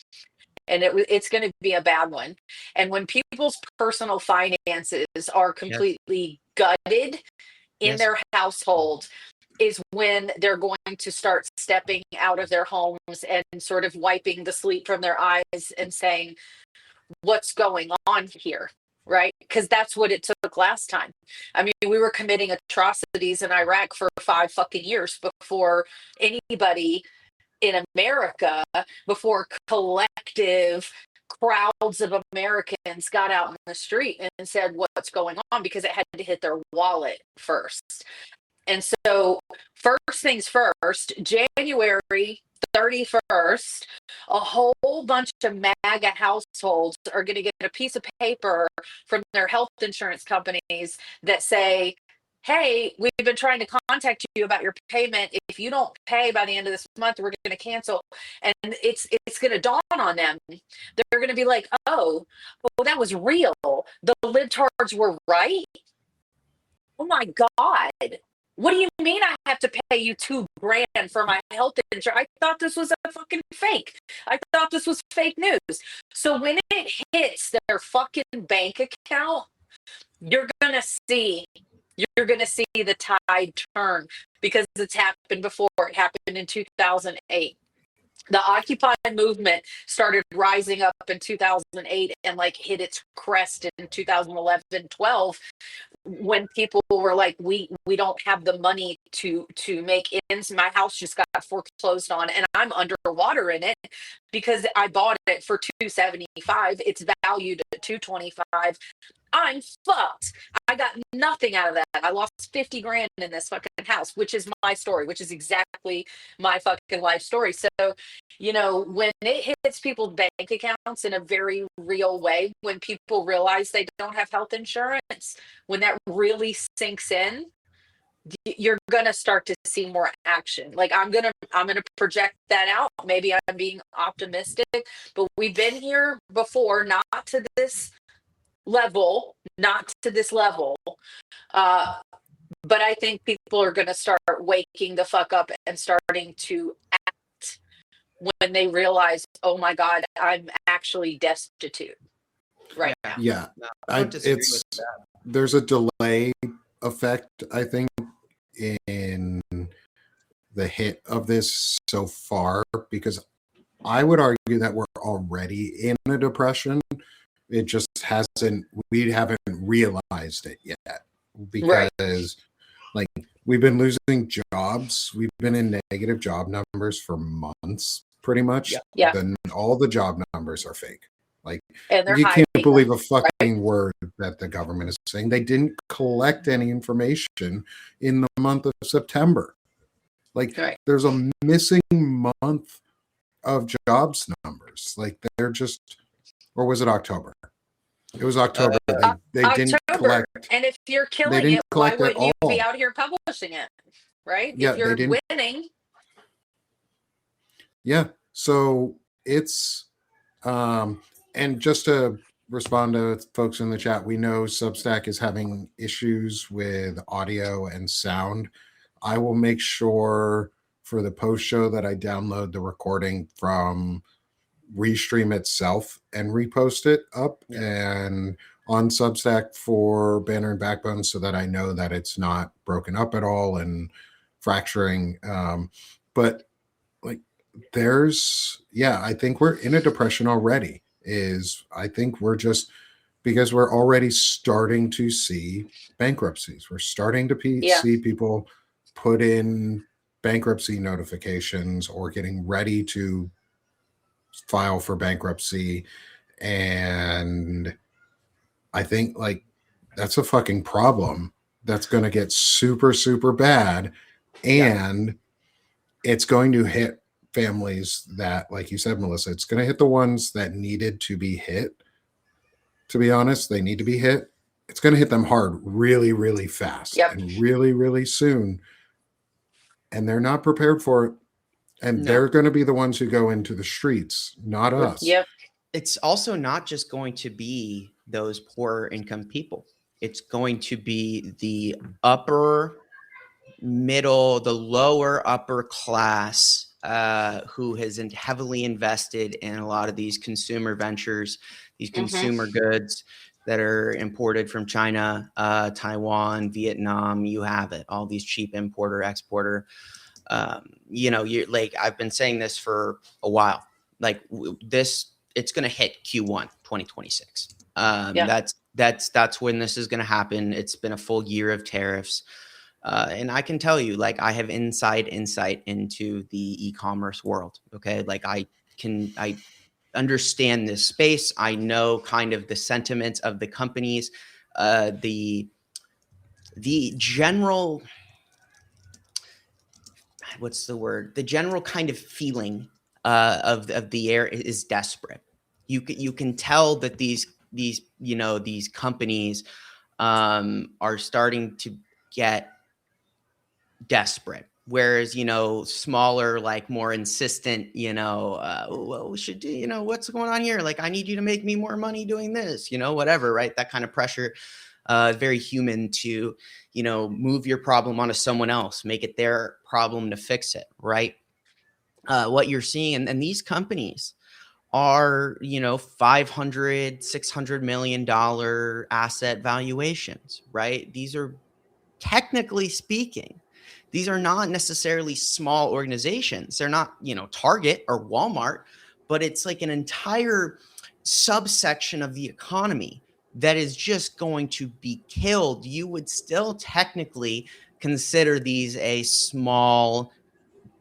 and it's going to be a bad one. And when people's personal finances are completely gutted in their household, is when they're going to start stepping out of their homes and sort of wiping the sleep from their eyes and saying, what's going on here? Right? Because that's what it took last time. I mean, we were committing atrocities in Iraq for 5 fucking years before anybody in America, before collective crowds of Americans got out in the street and said, what's going on? Because it had to hit their wallet first. And so, first things first, January 31st, a whole bunch of MAGA households are going to get a piece of paper from their health insurance companies that say, hey, we've been trying to contact you about your payment. If you don't pay by the end of this month, we're going to cancel. And it's going to dawn on them. They're going to be like, oh, that was real. The libtards were right. Oh my God. What do you mean I have to pay you $2,000 for my health insurance? I thought this was a fucking fake. I thought this was fake news. So when it hits their fucking bank account, you're gonna see the tide turn, because it's happened before. It happened in 2008. The Occupy movement started rising up in 2008 and like hit its crest in 2011, 12, when people were like, we don't have the money to make ends. My house just got foreclosed on and I'm underwater in it because I bought it for 275. It's valued at 225. I'm fucked. I got nothing out of that. I lost 50 grand in this fucking house, which is my story, which is exactly my fucking life story. So, you know, when it hits people's bank accounts in a very real way, when people realize they don't have health insurance, when that really sinks in, you're gonna start to see more action. Like I'm gonna project that out. Maybe I'm being optimistic, but we've been here before, not to this level, but I think people are going to start waking the fuck up and starting to act when they realize, oh my God, I'm actually destitute right now. Yeah, No, I don't disagree with that. There's a delay effect, I think, in the hit of this so far, because I would argue that we're already in a depression. It just we haven't realized it yet, because like we've been losing jobs. We've been in negative job numbers for months, pretty much. Yeah. Then all the job numbers are fake. Like, And they're you can't hiding believe them, a fucking word that the government is saying. They didn't collect any information in the month of September. Like, there's a missing month of jobs numbers. Like, they're just, or was it October? It was October. They didn't collect. And if you're killing it, why wouldn't you be out here publishing it? Right? Yeah, if you're winning. Yeah. So it's and just to respond to folks in the chat, we know Substack is having issues with audio and sound. I will make sure for the post show that I download the recording from Restream itself and repost it up and on Substack for Banner and Backbone, so that I know that it's not broken up at all and fracturing. But like, I think we're in a depression already. I think we're just, because we're already starting to see bankruptcies. We're starting to see people put in bankruptcy notifications or getting ready to file for bankruptcy. And I think like that's a fucking problem that's going to get super, super bad. And it's going to hit families that, like you said, Melissa, it's going to hit the ones that needed to be hit. To be honest, they need to be hit. It's going to hit them hard really, really fast and really, really soon. And they're not prepared for it. And they're going to be the ones who go into the streets, not us. Yep. It's also not just going to be those poorer income people. It's going to be the upper middle, the lower upper class, who has heavily invested in a lot of these consumer ventures, these consumer goods that are imported from China, Taiwan, Vietnam. You have it, all these cheap importer, exporter. You're like, I've been saying this for a while. Like it's going to hit Q1 2026. That's when this is going to happen. It's been a full year of tariffs. And I can tell you, like, I have insight into the e-commerce world. Okay. Like I understand this space. I know kind of the sentiments of the companies, the general, what's the word? The general kind of feeling of the air is desperate. You can tell that these companies are starting to get desperate, whereas smaller, like more insistent, well, we should do, what's going on here, like I need you to make me more money doing this, whatever, right? That kind of pressure, very human to move your problem onto someone else, make it their problem to fix it, right? What you're seeing, and these companies are 500 $600 million asset valuations, right? These are, technically speaking, These are not necessarily small organizations. They're not, Target or Walmart, but it's like an entire subsection of the economy that is just going to be killed. You would still technically consider these a small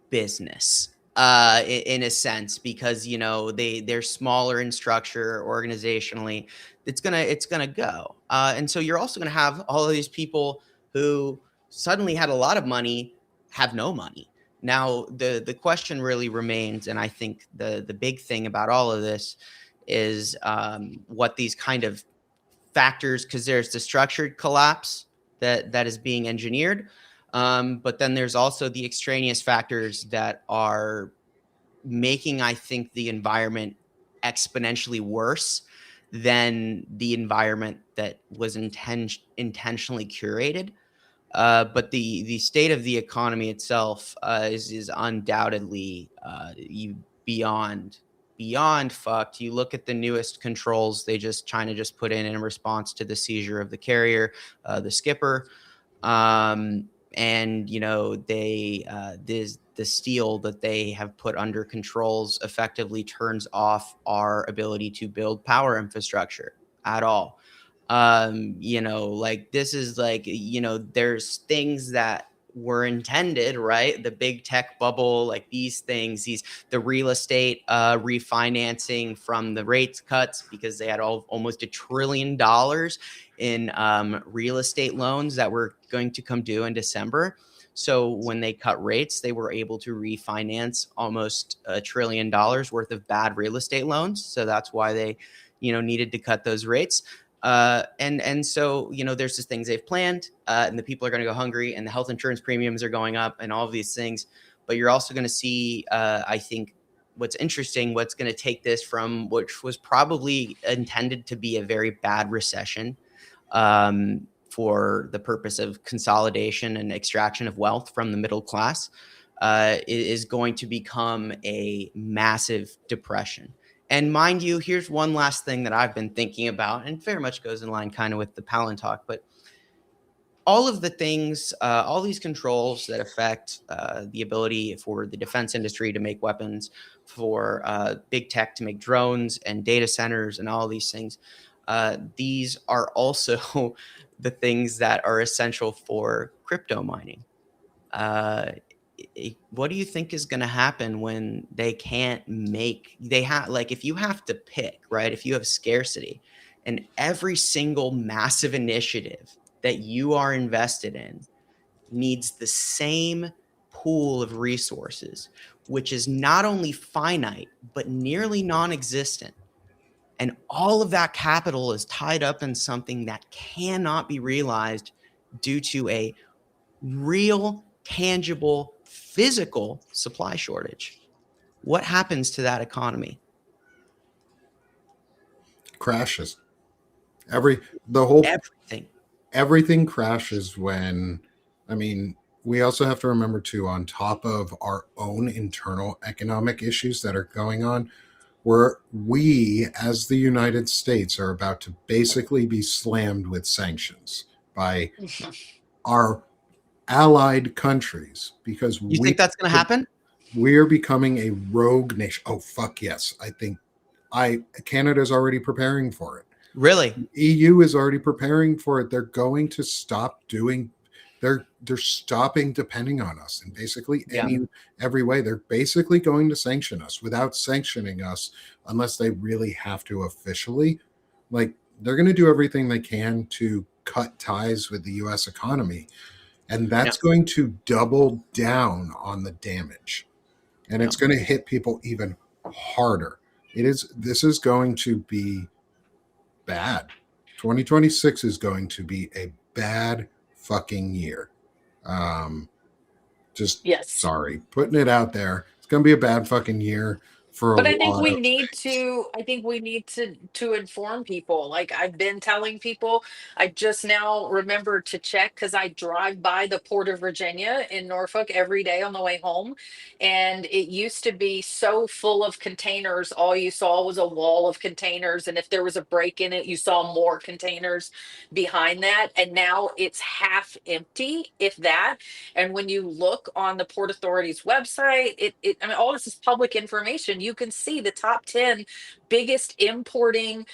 business in a sense, because they're smaller in structure organizationally. It's gonna go, and so you're also gonna have all of these people who suddenly had a lot of money have no money. Now the question really remains, and I think the big thing about all of this is what these kind of factors, because there's the structured collapse that is being engineered, but then there's also the extraneous factors that are making, I think, the environment exponentially worse than the environment that was intentionally curated. But the state of the economy itself is undoubtedly beyond fucked. You look at the newest controls China just put in response to the seizure of the carrier, the Skipper, and the steel that they have put under controls effectively turns off our ability to build power infrastructure at all. Like this is like, there's things that were intended, right? The big tech bubble, like these things, the real estate refinancing from the rates cuts, because they had almost $1 trillion in real estate loans that were going to come due in December. So when they cut rates, they were able to refinance almost $1 trillion worth of bad real estate loans. So that's why they, needed to cut those rates. And so, there's just things they've planned, and the people are going to go hungry, and the health insurance premiums are going up, and all of these things. But you're also going to see, I think, what's interesting, what's going to take this from, which was probably intended to be a very bad recession, for the purpose of consolidation and extraction of wealth from the middle class, is going to become a massive depression. And mind you, here's one last thing that I've been thinking about, and very much goes in line kind of with the Palantalk, but all of the things, all these controls that affect the ability for the defense industry to make weapons, for big tech to make drones and data centers and all these things, these are also the things that are essential for crypto mining. What do you think is going to happen when they can't like, if you have to pick, right? If you have scarcity and every single massive initiative that you are invested in needs the same pool of resources, which is not only finite, but nearly non-existent. And all of that capital is tied up in something that cannot be realized due to a real, tangible, physical supply shortage. What happens to that economy? Crashes. The whole Everything. Everything crashes when, I mean, we also have to remember too, on top of our own internal economic issues that are going on, where we as the United States are about to basically be slammed with sanctions by our allied countries, because You think that's going to happen? we are becoming a rogue nation. Oh fuck yes. I think Canada's already preparing for it. Really? EU is already preparing for it. They're going to stop doing. They're stopping depending on us in basically every way. They're basically going to sanction us without sanctioning us unless they really have to officially. Like, they're going to do everything they can to cut ties with the U.S. economy, and that's going to double down on the damage, and it's going to hit people even harder. This is going to be bad. 2026 is going to be a bad fucking year. Yes. Sorry, putting it out there. It's going to be a bad fucking year for a But I think lot we of need things. to inform people. Like I've been telling people, I just now remembered to check because I drive by the Port of Virginia in Norfolk every day on the way home. And it used to be so full of containers. All you saw was a wall of containers. And if there was a break in it, you saw more containers behind that. And now it's half empty, if that. And when you look on the Port Authority's website, I mean, all this is public information. You can see the top 10 biggest importing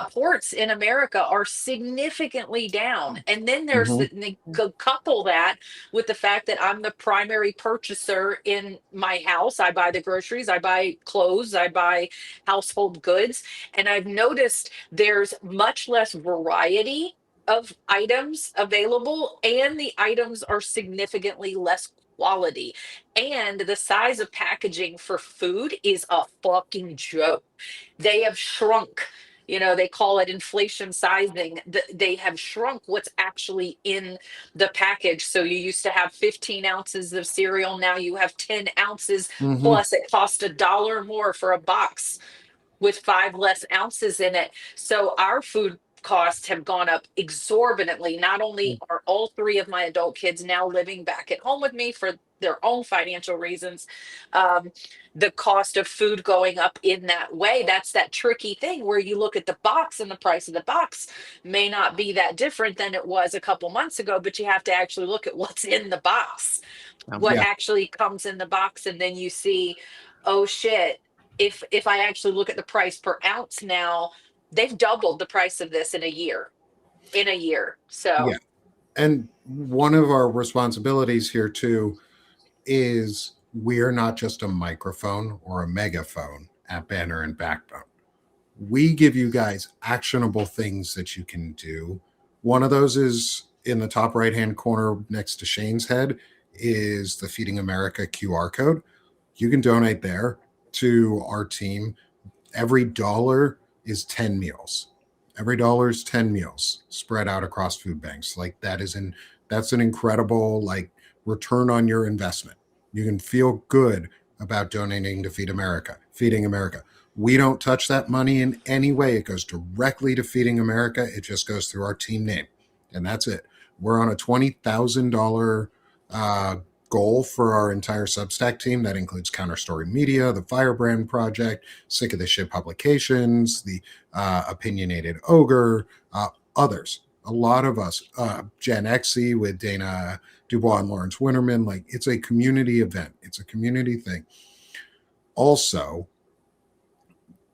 ports in America are significantly down. And then Mhm. they couple that with the fact that I'm the primary purchaser in my house. I buy the groceries, I buy clothes, I buy household goods. And I've noticed there's much less variety of items available, and the items are significantly less quality. And the size of packaging for food is a fucking joke. They have shrunk. You know, they call it inflation sizing. They have shrunk what's actually in the package. So you used to have 15 ounces of cereal. Now you have 10 ounces. Mhm. Plus, it costs $1 more for a box with 5 less ounces in it. So our food costs have gone up exorbitantly. Not only are all three of my adult kids now living back at home with me for their own financial reasons, um, the cost of food going up in that way. That's that tricky thing where you look at the box and the price of the box may not be that different than it was a couple months ago, but you have to actually look at what's in the box, what Yeah. actually comes in the box, and then you see, oh shit, if I actually look at the price per ounce now, they've doubled the price of this in a year. In a year. Yeah. So And one of our responsibilities here too is we're not just a microphone or a megaphone at Banner and Backbone. We give you guys actionable things that you can do. One of those is in the top right hand corner next to Shane's head is the Feeding America QR code. You can donate there to our team. Every dollar is 10 meals. Every dollar is 10 meals spread out across food banks. Like that's an incredible like return on your investment. You can feel good about donating to Feeding America. We don't touch that money in any way. It goes directly to Feeding America. It just goes through our team name. And that's it. We're on a $20,000 goal for our entire Substack team. That includes Counterstory Media, the Firebrand Project, Sick of the Shit Publications, the Opinionated Ogre, others. A lot of us, Gen Xe with Dana Dubois and Lawrence Winterman, like it's a community event. It's a community thing. Also,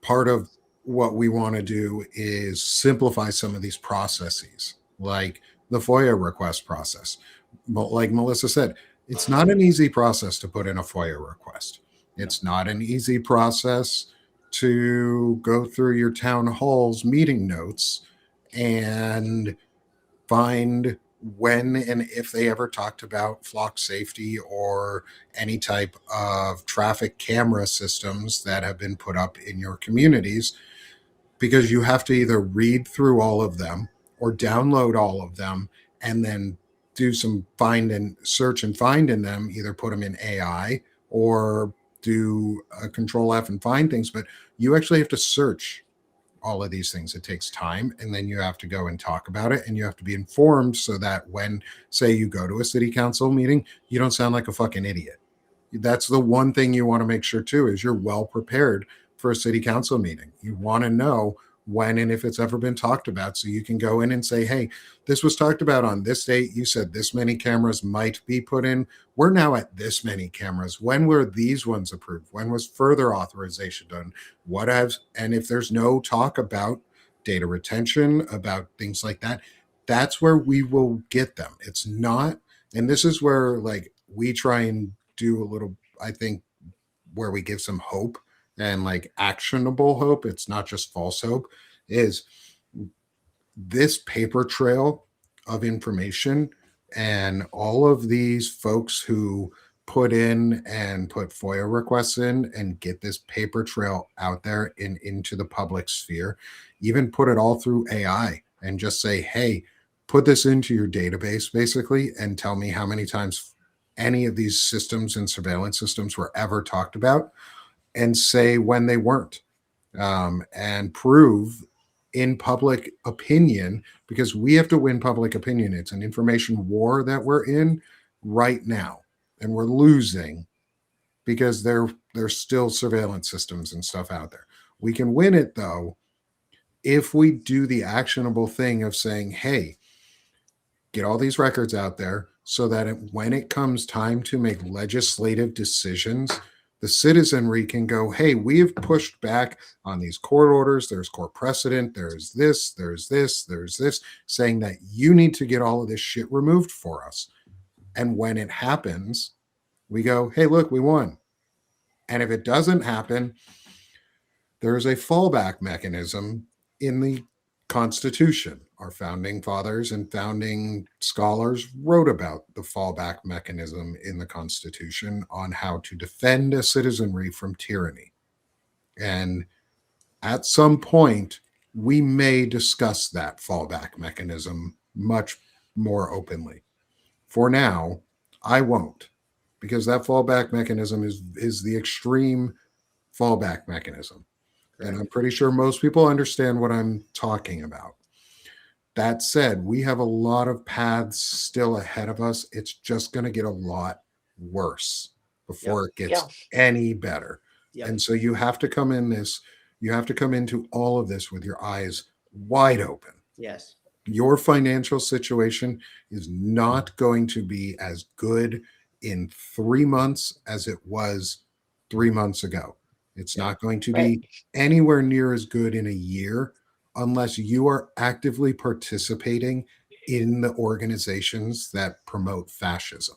part of what we want to do is simplify some of these processes, like the FOIA request process. But like Melissa said, it's not an easy process to put in a FOIA request. It's not an easy process to go through your town hall's meeting notes and find when and if they ever talked about flock safety or any type of traffic camera systems that have been put up in your communities, because you have to either read through all of them or download all of them and then do some find and search and find in them, either put them in AI or do a control F and find things. But you actually have to search all of these things. It takes time, and then you have to go and talk about it, and you have to be informed so that when, say, you go to a city council meeting, you don't sound like a fucking idiot. That's the one thing you want to make sure too is you're well prepared for a city council meeting. You want to know when and if it's ever been talked about, so you can go in and say, hey, this was talked about on this date. You said this many cameras might be put in. We're now at this many cameras. When were these ones approved? When was further authorization done? What has, and if there's no talk about data retention, about things like that, that's where we will get them. It's not, and this is where like we try and do a little, I think, where we give some hope and like actionable hope. It's not just false hope, is this paper trail of information and all of these folks who put in and put FOIA requests in and get this paper trail out there and into the public sphere, even put it all through AI and just say, hey, put this into your database basically and tell me how many times any of these systems and surveillance systems were ever talked about. and say when they weren't, and prove in public opinion, because we have to win public opinion. It's an information war that we're in right now, and we're losing because there's still surveillance systems and stuff out there. We can win it though if we do the actionable thing of saying, hey, get all these records out there so that when it comes time to make legislative decisions, the citizenry can go, hey, we have pushed back on these court orders. There's court precedent. There's this, saying that you need to get all of this shit removed for us. And when it happens, we go, hey, look, we won. And if it doesn't happen, there's a fallback mechanism in the Constitution. Our founding fathers and founding scholars wrote about the fallback mechanism in the Constitution on how to defend a citizenry from tyranny. And at some point, we may discuss that fallback mechanism much more openly. For now, I won't, because that fallback mechanism is the extreme fallback mechanism. And I'm pretty sure most people understand what I'm talking about. That said, we have a lot of paths still ahead of us. It's just going to get a lot worse before it gets any better. And so you have to come into all of this with your eyes wide open. Yes. Your financial situation is not going to be as good in 3 months as it was 3 months ago. It's not going to be anywhere near as good in a year unless you are actively participating in the organizations that promote fascism.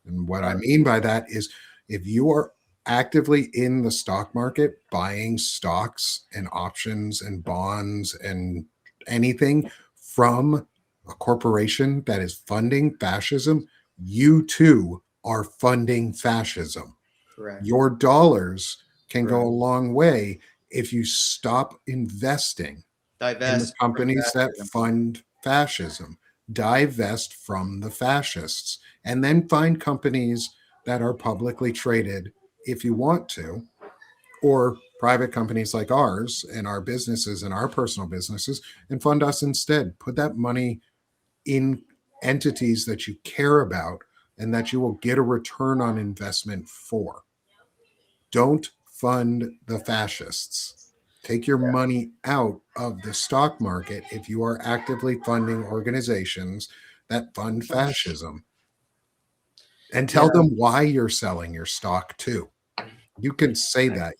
And what I mean by that is if you are actively in the stock market, buying stocks and options and bonds and anything from a corporation that is funding fascism, you too are funding fascism. Correct. Your dollars can go a long way if you stop investing in the companies that fund fascism. Divest from the fascists, and then find companies that are publicly traded if you want to, or private companies like ours and our businesses and our personal businesses, and fund us instead. Put that money in entities that you care about and that you will get a return on investment for. Don't fund the fascists. Take your money out of the stock market if you are actively funding organizations that fund fascism. And tell them why you're selling your stock too. You can say that.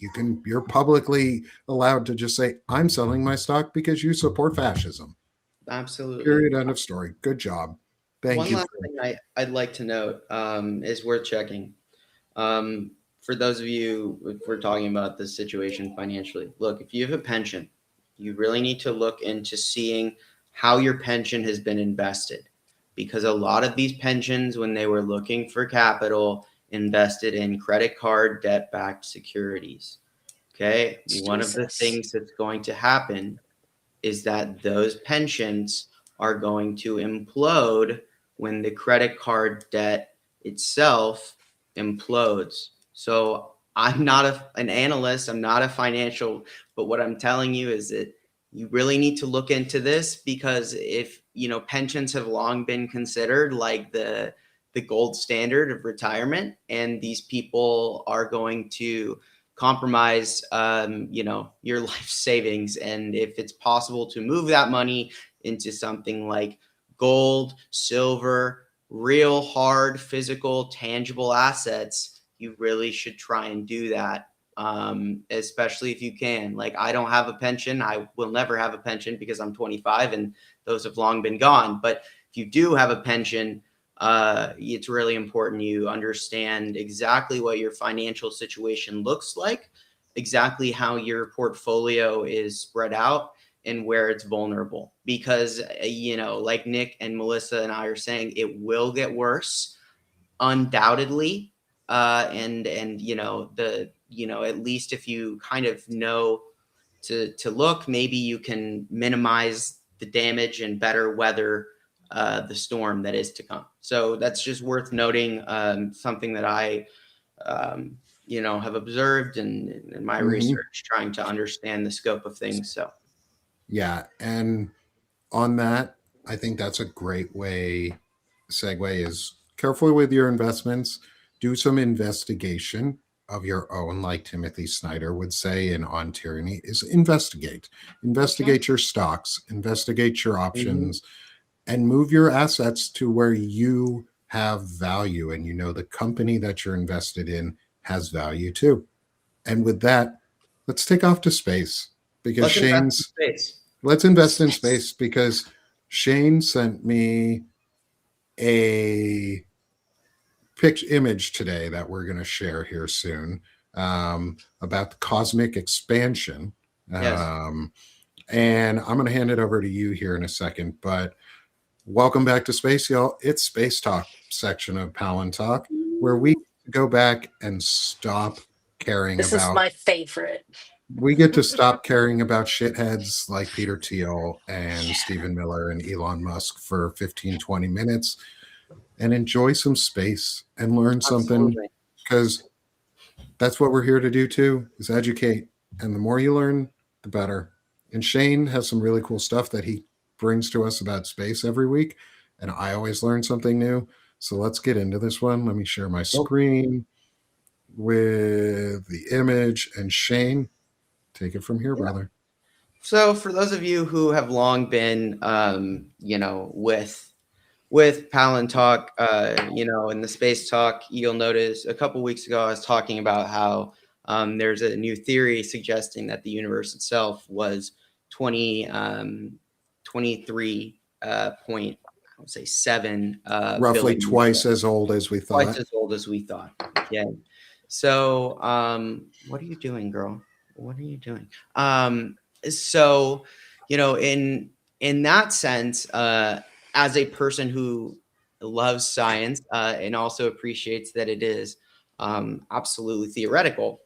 You're publicly allowed to just say, I'm selling my stock because you support fascism. Absolutely. Period. End of story. Good job. Thank you. One last thing I'd like to note is worth checking. For those of you, if we're talking about the situation financially, look, if you have a pension, you really need to look into seeing how your pension has been invested, because a lot of these pensions, when they were looking for capital, invested in credit card debt-backed securities. Okay. One of the things that's going to happen is that those pensions are going to implode when the credit card debt itself implodes. So I'm not an analyst, I'm not a financial, but what I'm telling you is that you really need to look into this, because if, pensions have long been considered like the gold standard of retirement, and these people are going to compromise, your life savings. And if it's possible to move that money into something like gold, silver, real hard, physical, tangible assets, you really should try and do that. Especially if you can. Like, I don't have a pension. I will never have a pension because I'm 25 and those have long been gone. But if you do have a pension, it's really important you understand exactly what your financial situation looks like, exactly how your portfolio is spread out, and where it's vulnerable. Because, like Nick and Melissa and I are saying, it will get worse, undoubtedly. And at least if you kind of know to look, maybe you can minimize the damage and better weather the storm that is to come. So that's just worth noting, something that I have observed in my research, trying to understand the scope of things. So, yeah. And on that, I think that's a great segue is careful with your investments. Do some investigation of your own, like Timothy Snyder would say in On Tyranny, is investigate. Investigate your stocks, investigate your options, and move your assets to where you have value and the company that you're invested in has value too. And with that, let's take off to space because let's invest in space because Shane sent me a image today that we're going to share here soon about the cosmic expansion. Yes. And I'm going to hand it over to you here in a second, but welcome back to space, y'all. It's Space Talk section of Palantalk, where we go back and stop caring This about. is my favorite. We get to stop caring about shitheads like Peter Thiel and Stephen Miller and Elon Musk for 15, 20 minutes and enjoy some space and learn something, because that's what we're here to do too, is educate. And the more you learn, the better. And Shane has some really cool stuff that he brings to us about space every week. And I always learn something new. So let's get into this one. Let me share my screen with the image. And Shane, take it from here, brother. So for those of you who have long been, with Palantalk, in the Space Talk, you'll notice a couple weeks ago I was talking about how there's a new theory suggesting that the universe itself was 23.7 roughly twice as old as we thought. Twice as old as we thought. Yeah. So what are you doing, girl? What are you doing? So, in that sense, as a person who loves science and also appreciates that it is absolutely theoretical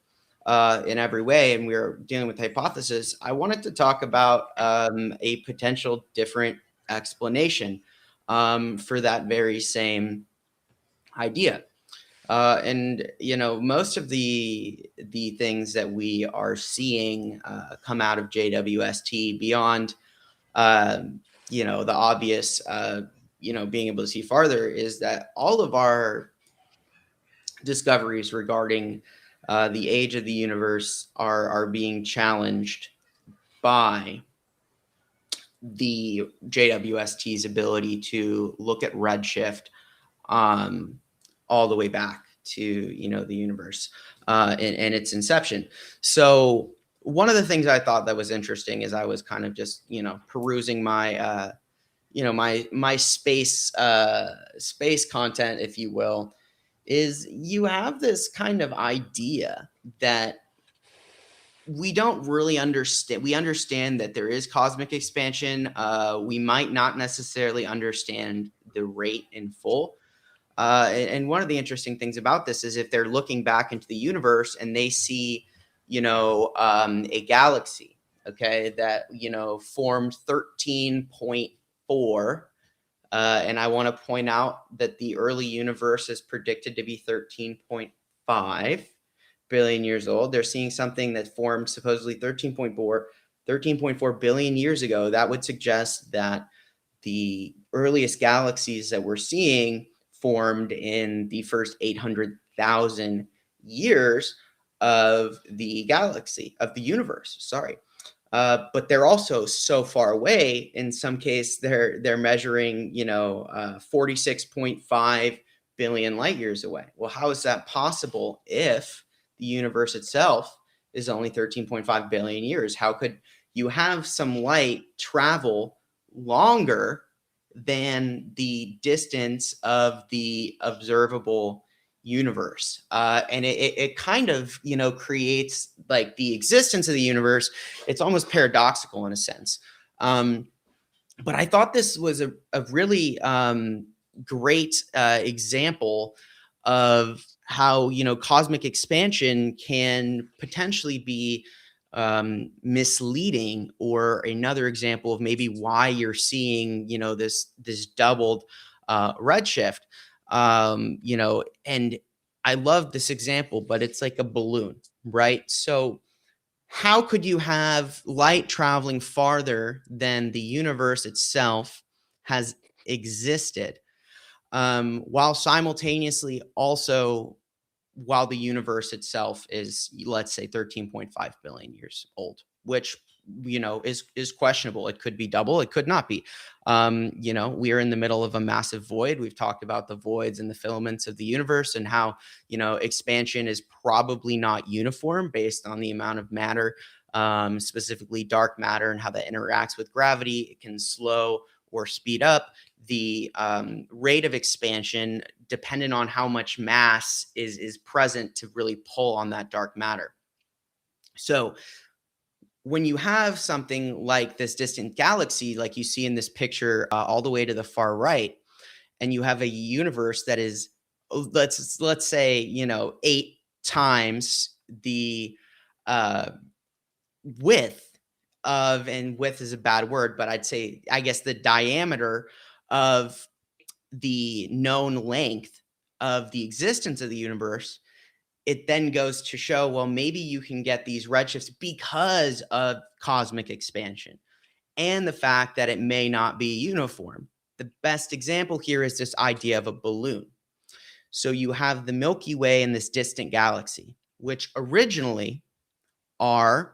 in every way, and we're dealing with hypothesis, I wanted to talk about a potential different explanation for that very same idea. And most of the things that we are seeing come out of JWST beyond the obvious being able to see farther is that all of our discoveries regarding the age of the universe are being challenged by the JWST's ability to look at redshift all the way back to the universe and its inception. So one of the things I thought that was interesting is I was kind of just perusing my my space content, if you will, is you have this kind of idea that we don't really understand. We understand that there is cosmic expansion. We might not necessarily understand the rate in full. And one of the interesting things about this is if they're looking back into the universe and they see, a galaxy, okay, that, formed 13.4. And I want to point out that the early universe is predicted to be 13.5 billion years old. They're seeing something that formed supposedly 13.4 billion years ago. That would suggest that the earliest galaxies that we're seeing formed in the first 800,000 years of the galaxy, of the universe, sorry. But they're also so far away. In some case, they're measuring, 46.5 billion light years away. Well, how is that possible if the universe itself is only 13.5 billion years? How could you have some light travel longer than the distance of the observable universe? And it kind of, creates like the existence of the universe. It's almost paradoxical in a sense. But I thought this was a really great example of how, cosmic expansion can potentially be misleading, or another example of maybe why you're seeing, this doubled redshift, and I love this example, but it's like a balloon, right? So how could you have light traveling farther than the universe itself has existed, while simultaneously also, while the universe itself is, let's say, 13.5 billion years old, which, is questionable. It could be double, it could not be. We are in the middle of a massive void. We've talked about the voids and the filaments of the universe, and how, expansion is probably not uniform based on the amount of matter, specifically dark matter, and how that interacts with gravity. It can slow or speed up the rate of expansion dependent on how much mass is present to really pull on that dark matter. So when you have something like this distant galaxy, like you see in this picture, all the way to the far right, and you have a universe that is, let's say, 8 times the width of, and width is a bad word, but I guess the diameter of the known length of the existence of the universe, it then goes to show, well, maybe you can get these redshifts because of cosmic expansion and the fact that it may not be uniform. The best example here is this idea of a balloon. So you have the Milky Way in this distant galaxy, which originally are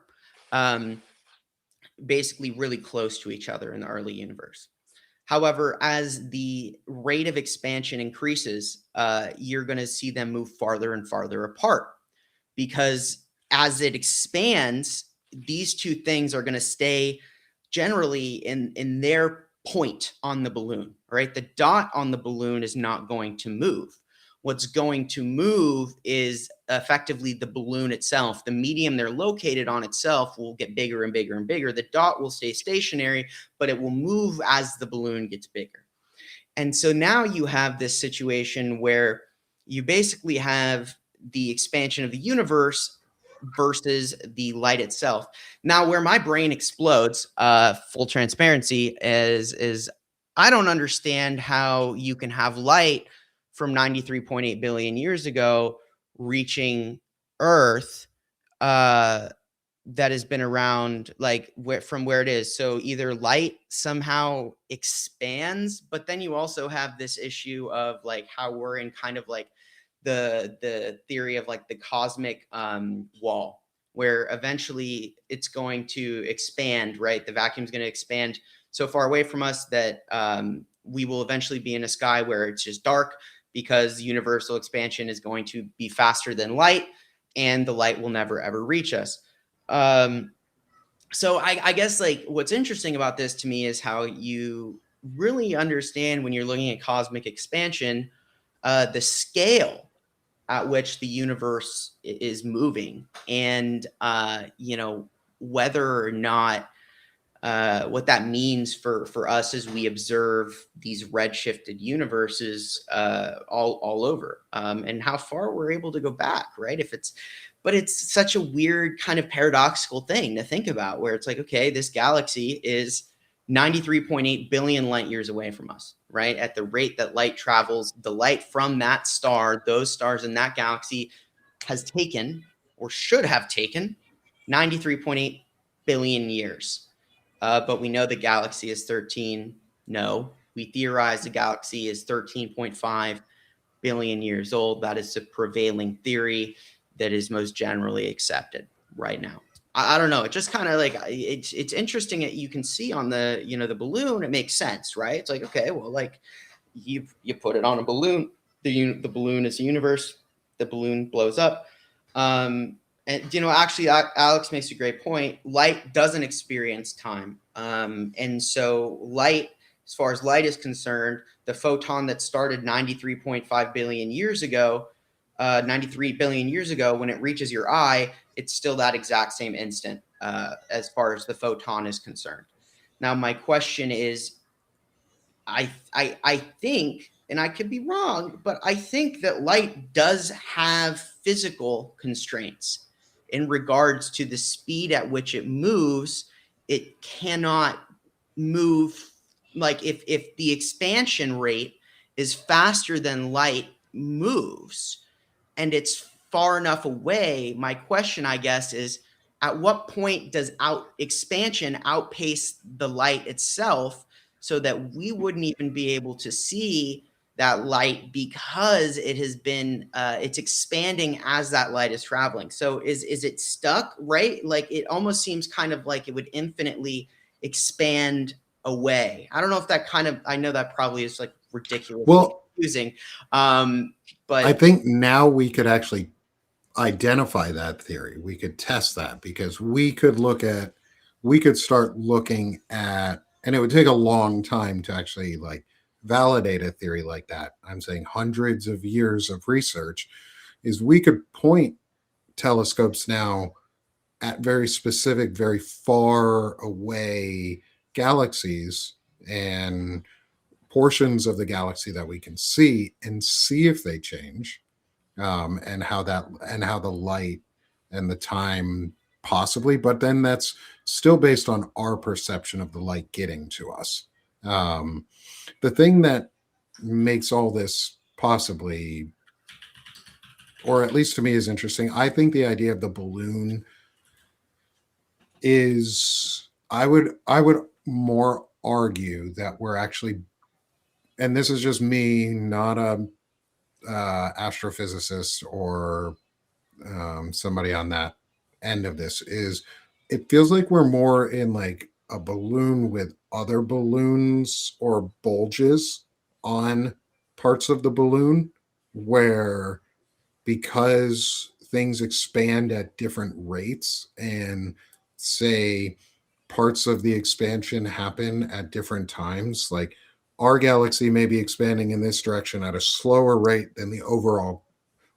basically really close to each other in the early universe. However, as the rate of expansion increases, you're going to see them move farther and farther apart, because as it expands, these two things are going to stay generally in their point on the balloon, right? The dot on the balloon is not going to move. What's going to move is effectively the balloon itself. The medium they're located on itself will get bigger and bigger and bigger. The dot will stay stationary, but it will move as the balloon gets bigger. And so now you have this situation where you basically have the expansion of the universe versus the light itself. Now, where my brain explodes, full transparency, is I don't understand how you can have light from 93.8 billion years ago reaching Earth, that has been around, like, from where it is. So either light somehow expands, but then you also have this issue of like how we're in kind of like the theory of like the cosmic wall, where eventually it's going to expand, right? The vacuum is going to expand so far away from us that we will eventually be in a sky where it's just dark, because universal expansion is going to be faster than light, and the light will never ever reach us. So I guess like what's interesting about this to me is how you really understand, when you're looking at cosmic expansion, the scale at which the universe is moving, and whether or not what that means for us as we observe these redshifted universes all over, and how far we're able to go back, right? But it's such a weird kind of paradoxical thing to think about, where it's like, okay, this galaxy is 93.8 billion light years away from us, right? At the rate that light travels, the light from that star, those stars in that galaxy, has taken, or should have taken, 93.8 billion years. But we know the galaxy is 13. No, we theorize the galaxy is 13.5 billion years old. That is the prevailing theory that is most generally accepted right now. I don't know. It just kind of like, it's interesting that you can see on the, the balloon, it makes sense, right? It's like, okay, well, like you put it on a balloon, the balloon is the universe, the balloon blows up. And, actually, Alex makes a great point. Light doesn't experience time. And so light, as far as light is concerned, the photon that started 93.5 billion years ago, 93 billion years ago, when it reaches your eye, it's still that exact same instant, as far as the photon is concerned. Now, my question is, I think, and I could be wrong, but I think that light does have physical constraints in regards to the speed at which it moves. It cannot move, like if the expansion rate is faster than light moves, and it's far enough away. My question, I guess, is at what point does expansion outpace the light itself so that we wouldn't even be able to see that light because it has been it's expanding as that light is traveling. So is it stuck, right? Like it almost seems kind of like it would infinitely expand away. I don't know if that I know that probably is like ridiculously confusing. But I think now we could actually identify that theory. We could test that because we could start looking at, and it would take a long time to actually like validate a theory like that. I'm saying hundreds of years of research is we could point telescopes now at very specific, very far away galaxies and portions of the galaxy that we can see and see if they change, and how the light and the time possibly, but then that's still based on our perception of the light getting to us. The thing that makes all this possibly, or at least to me, is interesting. I think the idea of the balloon is, I would more argue that we're actually, and this is just me, not a astrophysicist or somebody on that end of this, is it feels like we're more in like a balloon with other balloons or bulges on parts of the balloon, where because things expand at different rates and say parts of the expansion happen at different times, like our galaxy may be expanding in this direction at a slower rate than the overall,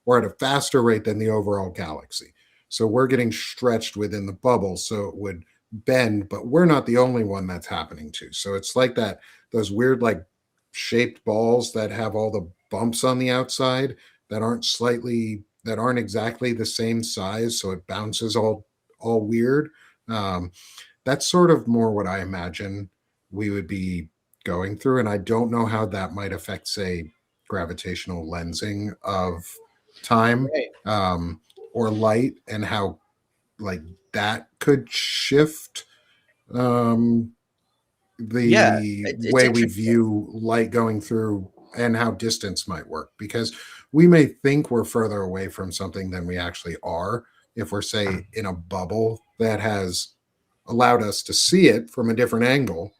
or at a faster rate than the overall galaxy. So we're getting stretched within the bubble, so it would bend, but we're not the only one that's happening to. So it's like that, those weird like shaped balls that have all the bumps on the outside that aren't exactly the same size, so it bounces all weird. Um, that's sort of more what I imagine we would be going through, and I don't know how that might affect, say, gravitational lensing of time, or light, and how like that could shift the it's way we interesting. view light going through, and how distance might work, because we may think we're further away from something than we actually are if we're, say, in a bubble that has allowed us to see it from a different angle,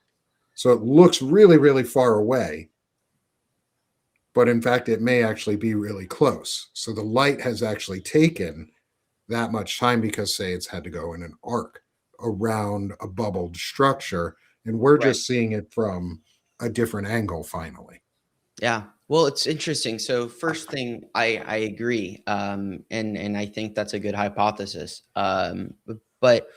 so it looks really, really far away, but in fact it may actually be really close. So the light has actually taken that much time because, say, it's had to go in an arc around a bubbled structure, and we're Right. just seeing it from a different angle finally. Yeah. Well, it's interesting. So first thing, I agree. And I think that's a good hypothesis. But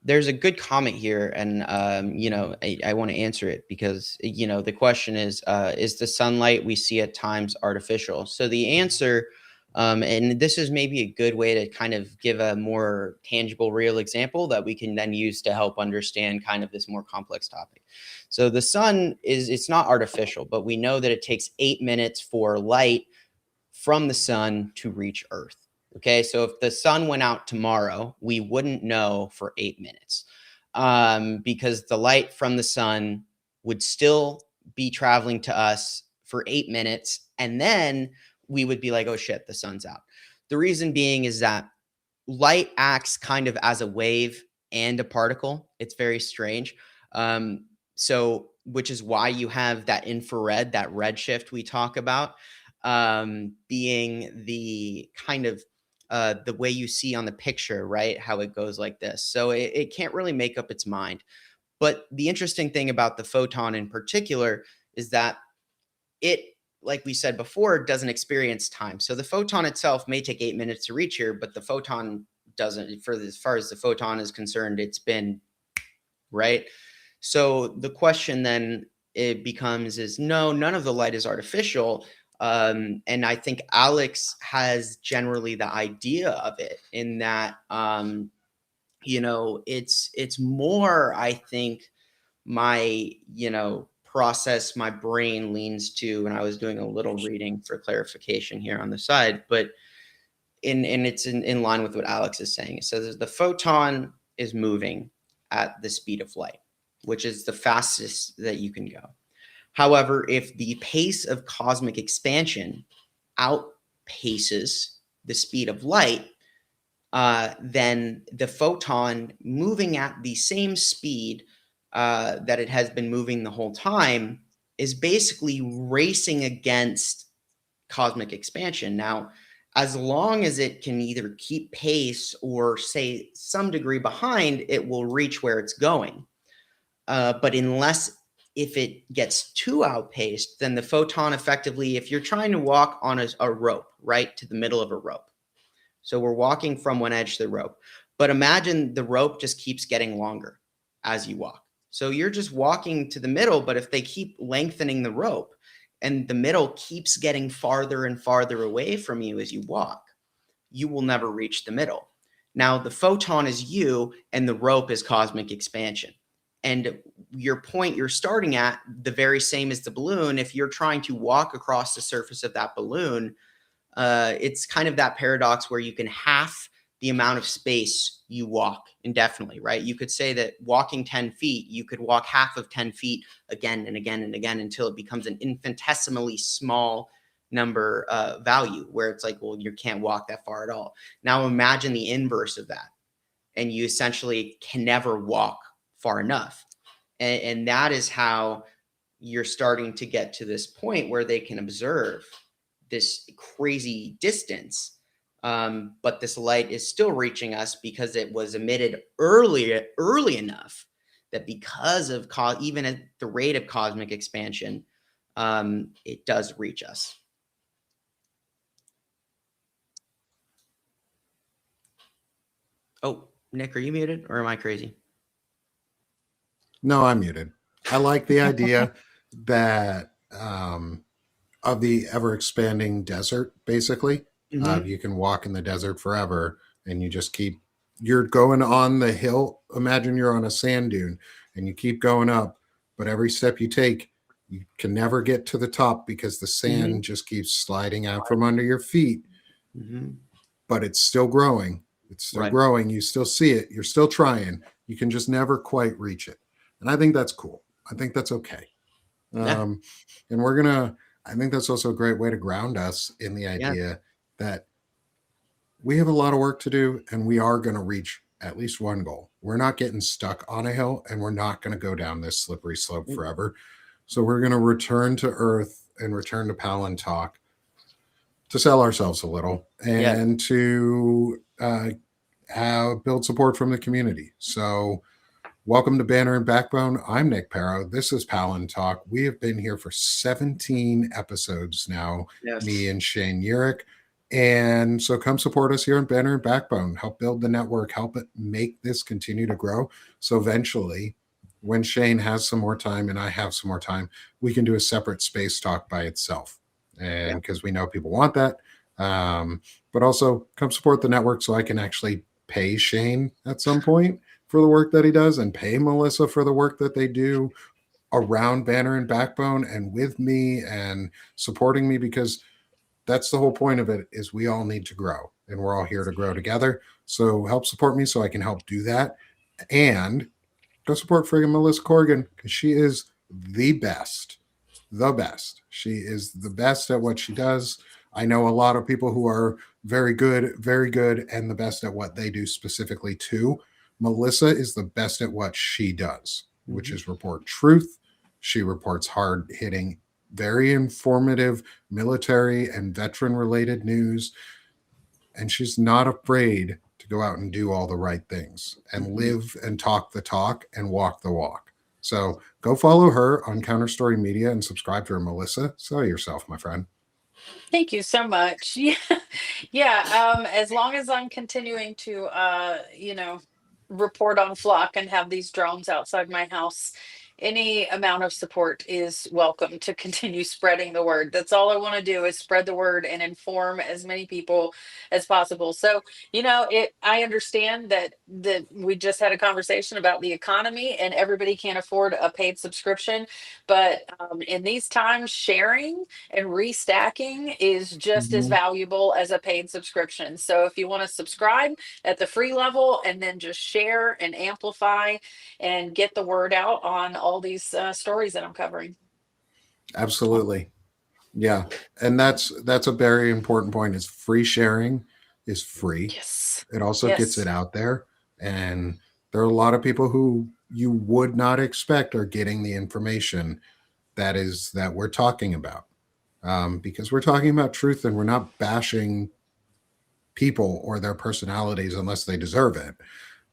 there's a good comment here, and I want to answer it because the question is the sunlight we see at times artificial? So the answer, and this is maybe a good way to kind of give a more tangible, real example that we can then use to help understand kind of this more complex topic. So the sun it's not artificial, but we know that it takes 8 minutes for light from the sun to reach Earth. Okay, so if the sun went out tomorrow, we wouldn't know for 8 minutes, because the light from the sun would still be traveling to us for 8 minutes, and then we would be like, oh shit, the sun's out. The reason being is that light acts kind of as a wave and a particle. It's very strange. So, which is why you have that infrared, that redshift we talk about, being the kind of the way you see on the picture, right? How it goes like this. So it can't really make up its mind. But the interesting thing about the photon in particular is that it, like we said before, doesn't experience time. So the photon itself may take 8 minutes to reach here, but the photon doesn't. For as far as the photon is concerned, it's been right. So the question then it becomes is no, none of the light is artificial. And I think Alex has generally the idea of it in that, it's more, I think, my, process my brain leans to, and I was doing a little reading for clarification here on the side, but and it's in line with what Alex is saying. So the photon is moving at the speed of light, which is the fastest that you can go. However, if the pace of cosmic expansion outpaces the speed of light, then the photon moving at the same speed that it has been moving the whole time is basically racing against cosmic expansion. Now, as long as it can either keep pace or say some degree behind, it will reach where it's going. But if it gets too outpaced, then the photon effectively, if you're trying to walk on a rope, right, to the middle of a rope. So we're walking from one edge to the rope. But imagine the rope just keeps getting longer as you walk. So you're just walking to the middle, but if they keep lengthening the rope and the middle keeps getting farther and farther away from you as you walk, you will never reach the middle. Now, the photon is you and the rope is cosmic expansion. And your point you're starting at, the very same as the balloon, if you're trying to walk across the surface of that balloon, it's kind of that paradox where you can half the amount of space you walk indefinitely, right? You could say that walking 10 feet, you could walk half of 10 feet again and again and again until it becomes an infinitesimally small number value where it's like, well, you can't walk that far at all. Now imagine the inverse of that. And you essentially can never walk far enough. And that is how you're starting to get to this point where they can observe this crazy distance. But this light is still reaching us because it was emitted early enough that because of even at the rate of cosmic expansion, it does reach us. Oh, Nick, are you muted or am I crazy? No, I'm muted. I like the idea that of the ever expanding desert, basically. You can walk in the desert forever and you just you're going on the hill. Imagine you're on a sand dune and you keep going up, but every step you take, you can never get to the top because the sand just keeps sliding out from under your feet. But it's still growing. It's still growing. You still see it. You're still trying. You can just never quite reach it. And I think that's cool. I think that's okay. And I think that's also a great way to ground us in the idea that we have a lot of work to do and we are going to reach at least one goal. We're not getting stuck on a hill and we're not going to go down this slippery slope forever. So we're going to return to Earth and return to Palantalk to sell ourselves a little and to build support from the community. So welcome to Banner and Backbone. I'm Nick Parrow. This is Palantalk. We have been here for 17 episodes now, me and Shane Urich. And so come support us here on Banner and Backbone. Help build the network. Help it make this continue to grow. So eventually, when Shane has some more time and I have some more time, we can do a separate space talk by itself. And because we know people want that. But also come support the network so I can actually pay Shane at some point for the work that he does and pay Melissa for the work that they do around Banner and Backbone and with me and supporting me, because that's the whole point of it, is we all need to grow and we're all here to grow together. So help support me so I can help do that. And go support friggin' Melissa Corrigan, because she is the best. She is the best at what she does. I know a lot of people who are very good, and the best at what they do specifically too. Melissa is the best at what she does, which is report truth. She reports hard-hitting, very informative military and veteran-related news. And she's not afraid to go out and do all the right things and live and talk the talk and walk the walk. So go follow her on Counterstory Media and subscribe to her. Melissa, sell yourself, my friend. Thank you so much. As long as I'm continuing to report on Flock and have these drones outside my house any amount of support is welcome to continue spreading the word. That's all I want to do, is spread the word and inform as many people as possible. So, I understand that we just had a conversation about the economy and everybody can't afford a paid subscription, but in these times, sharing and restacking is just as Mhm. valuable as a paid subscription. So if you want to subscribe at the free level and then just share and amplify and get the word out on all these stories that I'm covering. Absolutely. Yeah. And that's a very important point, is free sharing is free. Yes. It also gets Yes. it out there. And there are a lot of people who you would not expect are getting the information that we're talking about. Because we're talking about truth and we're not bashing people or their personalities unless they deserve it.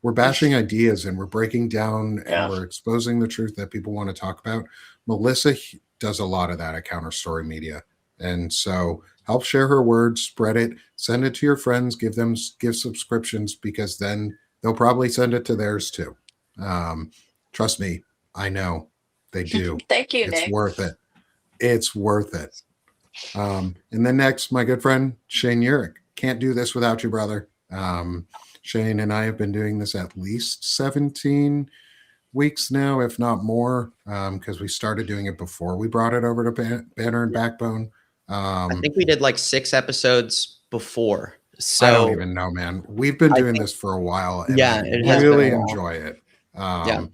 We're bashing ideas and we're breaking down and Yeah. we're exposing the truth that people want to talk about. Melissa does a lot of that at Counter Story Media. And so help share her word, spread it, send it to your friends, give subscriptions, because then they'll probably send it to theirs too. Trust me, I know they do. Thank you, It's Nick. worth it. It's worth it. And then next, my good friend Shane Urich. Can't do this without you, brother. Shane and I have been doing this at least 17 weeks now, if not more, because we started doing it before we brought it over to Banner and Backbone. I think we did like 6 episodes before. I don't So even know, man. We've been I doing think, this for a while, and yeah, I it has been a really while. enjoy it. Yeah.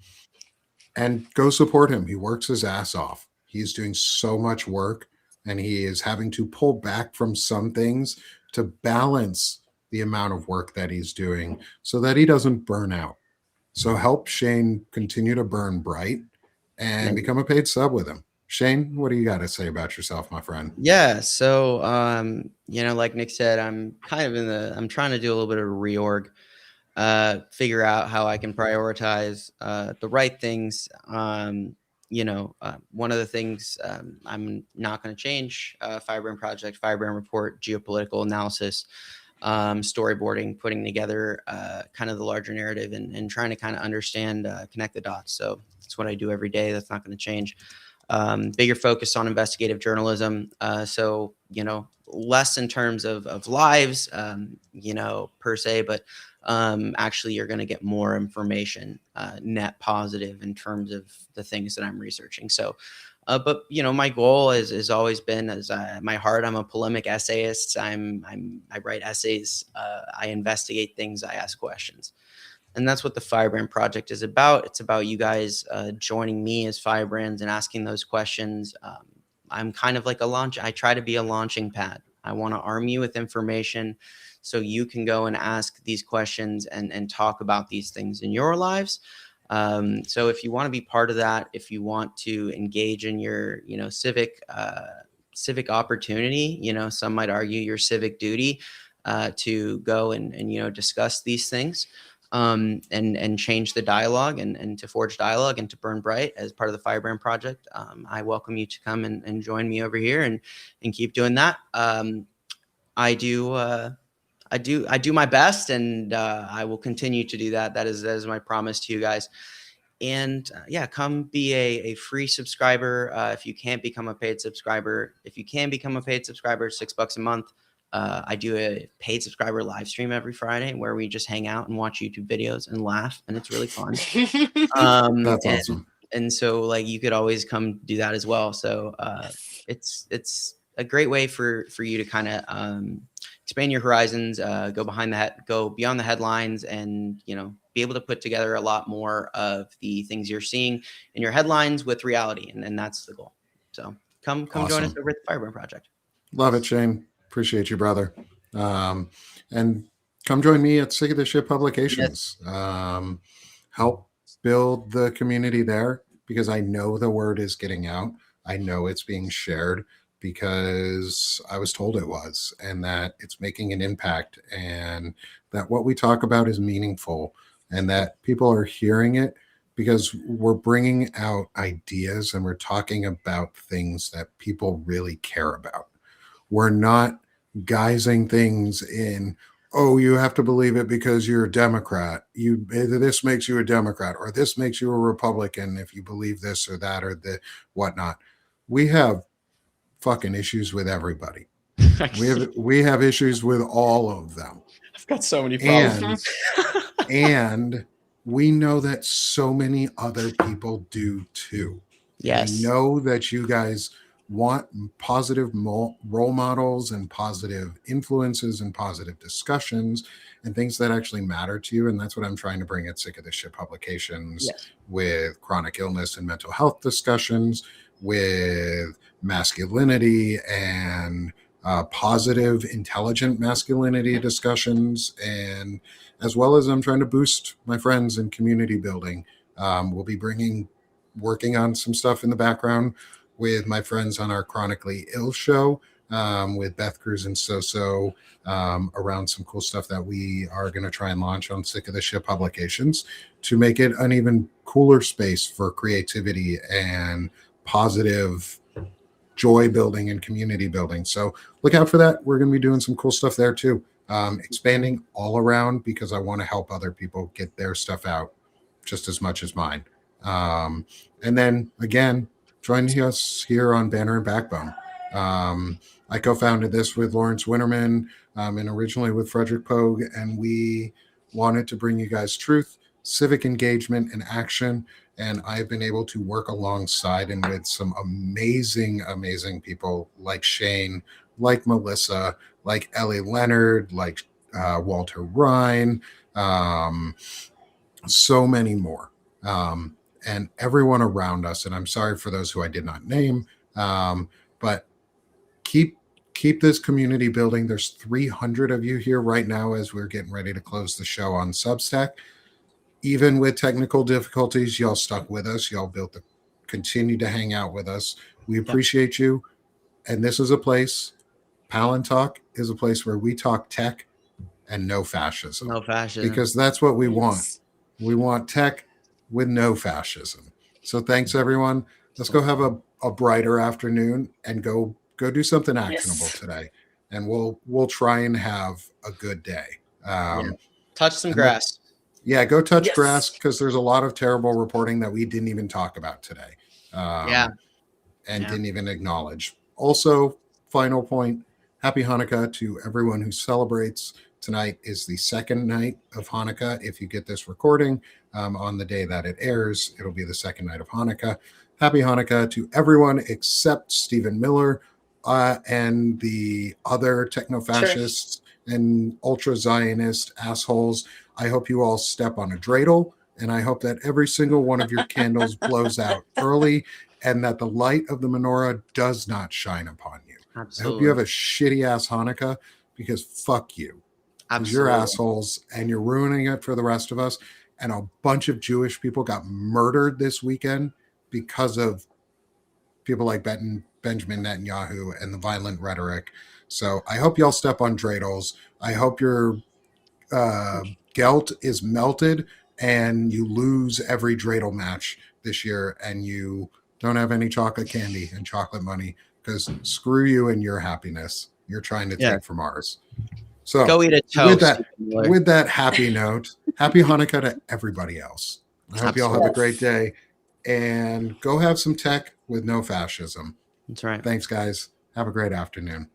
And go support him. He works his ass off. He's doing so much work, and he is having to pull back from some things to balance the amount of work that he's doing so that he doesn't burn out. So help Shane continue to burn bright and become a paid sub with him. Shane, what do you got to say about yourself, my friend? Yeah. So, like Nick said, I'm trying to do a little bit of a reorg, figure out how I can prioritize the right things. One of the things I'm not going to change: Firebrand Project, Firebrand Report, geopolitical analysis, storyboarding, putting together kind of the larger narrative, and trying to kind of understand, connect the dots. So that's what I do every day. That's not going to change. Bigger focus on investigative journalism. So, less in terms of lives, per se, but actually you're going to get more information, net positive in terms of the things that I'm researching. So, but my goal has always been, as my heart, I'm a polemic essayist. I write essays. I investigate things. I ask questions. And that's what the Firebrand Project is about. It's about you guys joining me as Firebrands and asking those questions. I'm kind of like a launch. I try to be a launching pad. I want to arm you with information so you can go and ask these questions and talk about these things in your lives. So if you want to be part of that, if you want to engage in your, civic opportunity, some might argue your civic duty to go and discuss these things. And change the dialogue and to forge dialogue and to burn bright as part of the Firebrand Project. I welcome you to come and join me over here and keep doing that. I do my best, and I will continue to do that. That is my promise to you guys. And come be a free subscriber. If you can't become a paid subscriber, if you can become a paid subscriber, $6 a month. I do a paid subscriber live stream every Friday where we just hang out and watch YouTube videos and laugh, and it's really fun. That's awesome. And so you could always come do that as well. So it's a great way for you to kind of expand your horizons, go beyond the headlines, and be able to put together a lot more of the things you're seeing in your headlines with reality, and that's the goal. So come Awesome. join us over at the Firebrand Project. Love it, Shane. Appreciate you, brother. And come join me at Sick of This Shit Publications. Yes. Help build the community there, because I know the word is getting out. I know it's being shared because I was told it was, and that it's making an impact, and that what we talk about is meaningful, and that people are hearing it because we're bringing out ideas and we're talking about things that people really care about. We're not guising things in oh, you have to believe it because you're a Democrat. This makes you a Democrat, or this makes you a Republican if you believe this or that or the whatnot. We have fucking issues with everybody. We have issues with all of them. I've got so many problems. And we know that so many other people do too. Yes. We know that you guys want positive role models and positive influences and positive discussions and things that actually matter to you. And that's what I'm trying to bring at Sick of This Shit Publications, Yes. with chronic illness and mental health discussions, with masculinity and positive, intelligent masculinity discussions, and as well as I'm trying to boost my friends in community building. We'll be working on some stuff in the background with my friends on our Chronically Ill show, with Beth Cruz and Soso, around some cool stuff that we are going to try and launch on Sick of the Shit Publications to make it an even cooler space for creativity and positive joy building and community building. So look out for that. We're going to be doing some cool stuff there too. Expanding all around because I want to help other people get their stuff out just as much as mine. And then again, join us here on Banner and Backbone. I co-founded this with Lawrence Winterman, and originally with Frederick Pogue, and we wanted to bring you guys truth, civic engagement, and action. And I've been able to work alongside and with some amazing, amazing people like Shane, like Melissa, like Ellie Leonard, like Walter Ryan, so many more. And everyone around us. And I'm sorry for those who I did not name, but keep this community building. There's 300 of you here right now as we're getting ready to close the show on Substack. Even with technical difficulties, y'all stuck with us. Y'all continue to hang out with us. We appreciate you. And this is a place, Palantalk is a place where we talk tech and no fascism. No fascism. Because that's what we want. We want tech with no fascism. So thanks, everyone. Let's go have a brighter afternoon and go do something actionable today. And we'll try and have a good day. Touch some grass. Go touch grass, because there's a lot of terrible reporting that we didn't even talk about today. Didn't even acknowledge. Also, final point, happy Hanukkah to everyone who celebrates. Tonight is the second night of Hanukkah. If you get this recording on the day that it airs, it'll be the second night of Hanukkah. Happy Hanukkah to everyone except Stephen Miller and the other techno-fascists and ultra-Zionist assholes. I hope you all step on a dreidel, and I hope that every single one of your candles blows out early and that the light of the menorah does not shine upon you. Absolutely. I hope you have a shitty-ass Hanukkah, because fuck you. Absolutely. You're assholes, and you're ruining it for the rest of us. And a bunch of Jewish people got murdered this weekend because of people like Benjamin Netanyahu and the violent rhetoric. So I hope y'all step on dreidels. I hope your gelt is melted and you lose every dreidel match this year and you don't have any chocolate candy and chocolate money, because screw you and your happiness. You're trying to take from ours. So go eat a toast. With that happy note, happy Hanukkah to everybody else. I hope y'all have a great day, and go have some tech with no fascism. That's right. Thanks, guys. Have a great afternoon.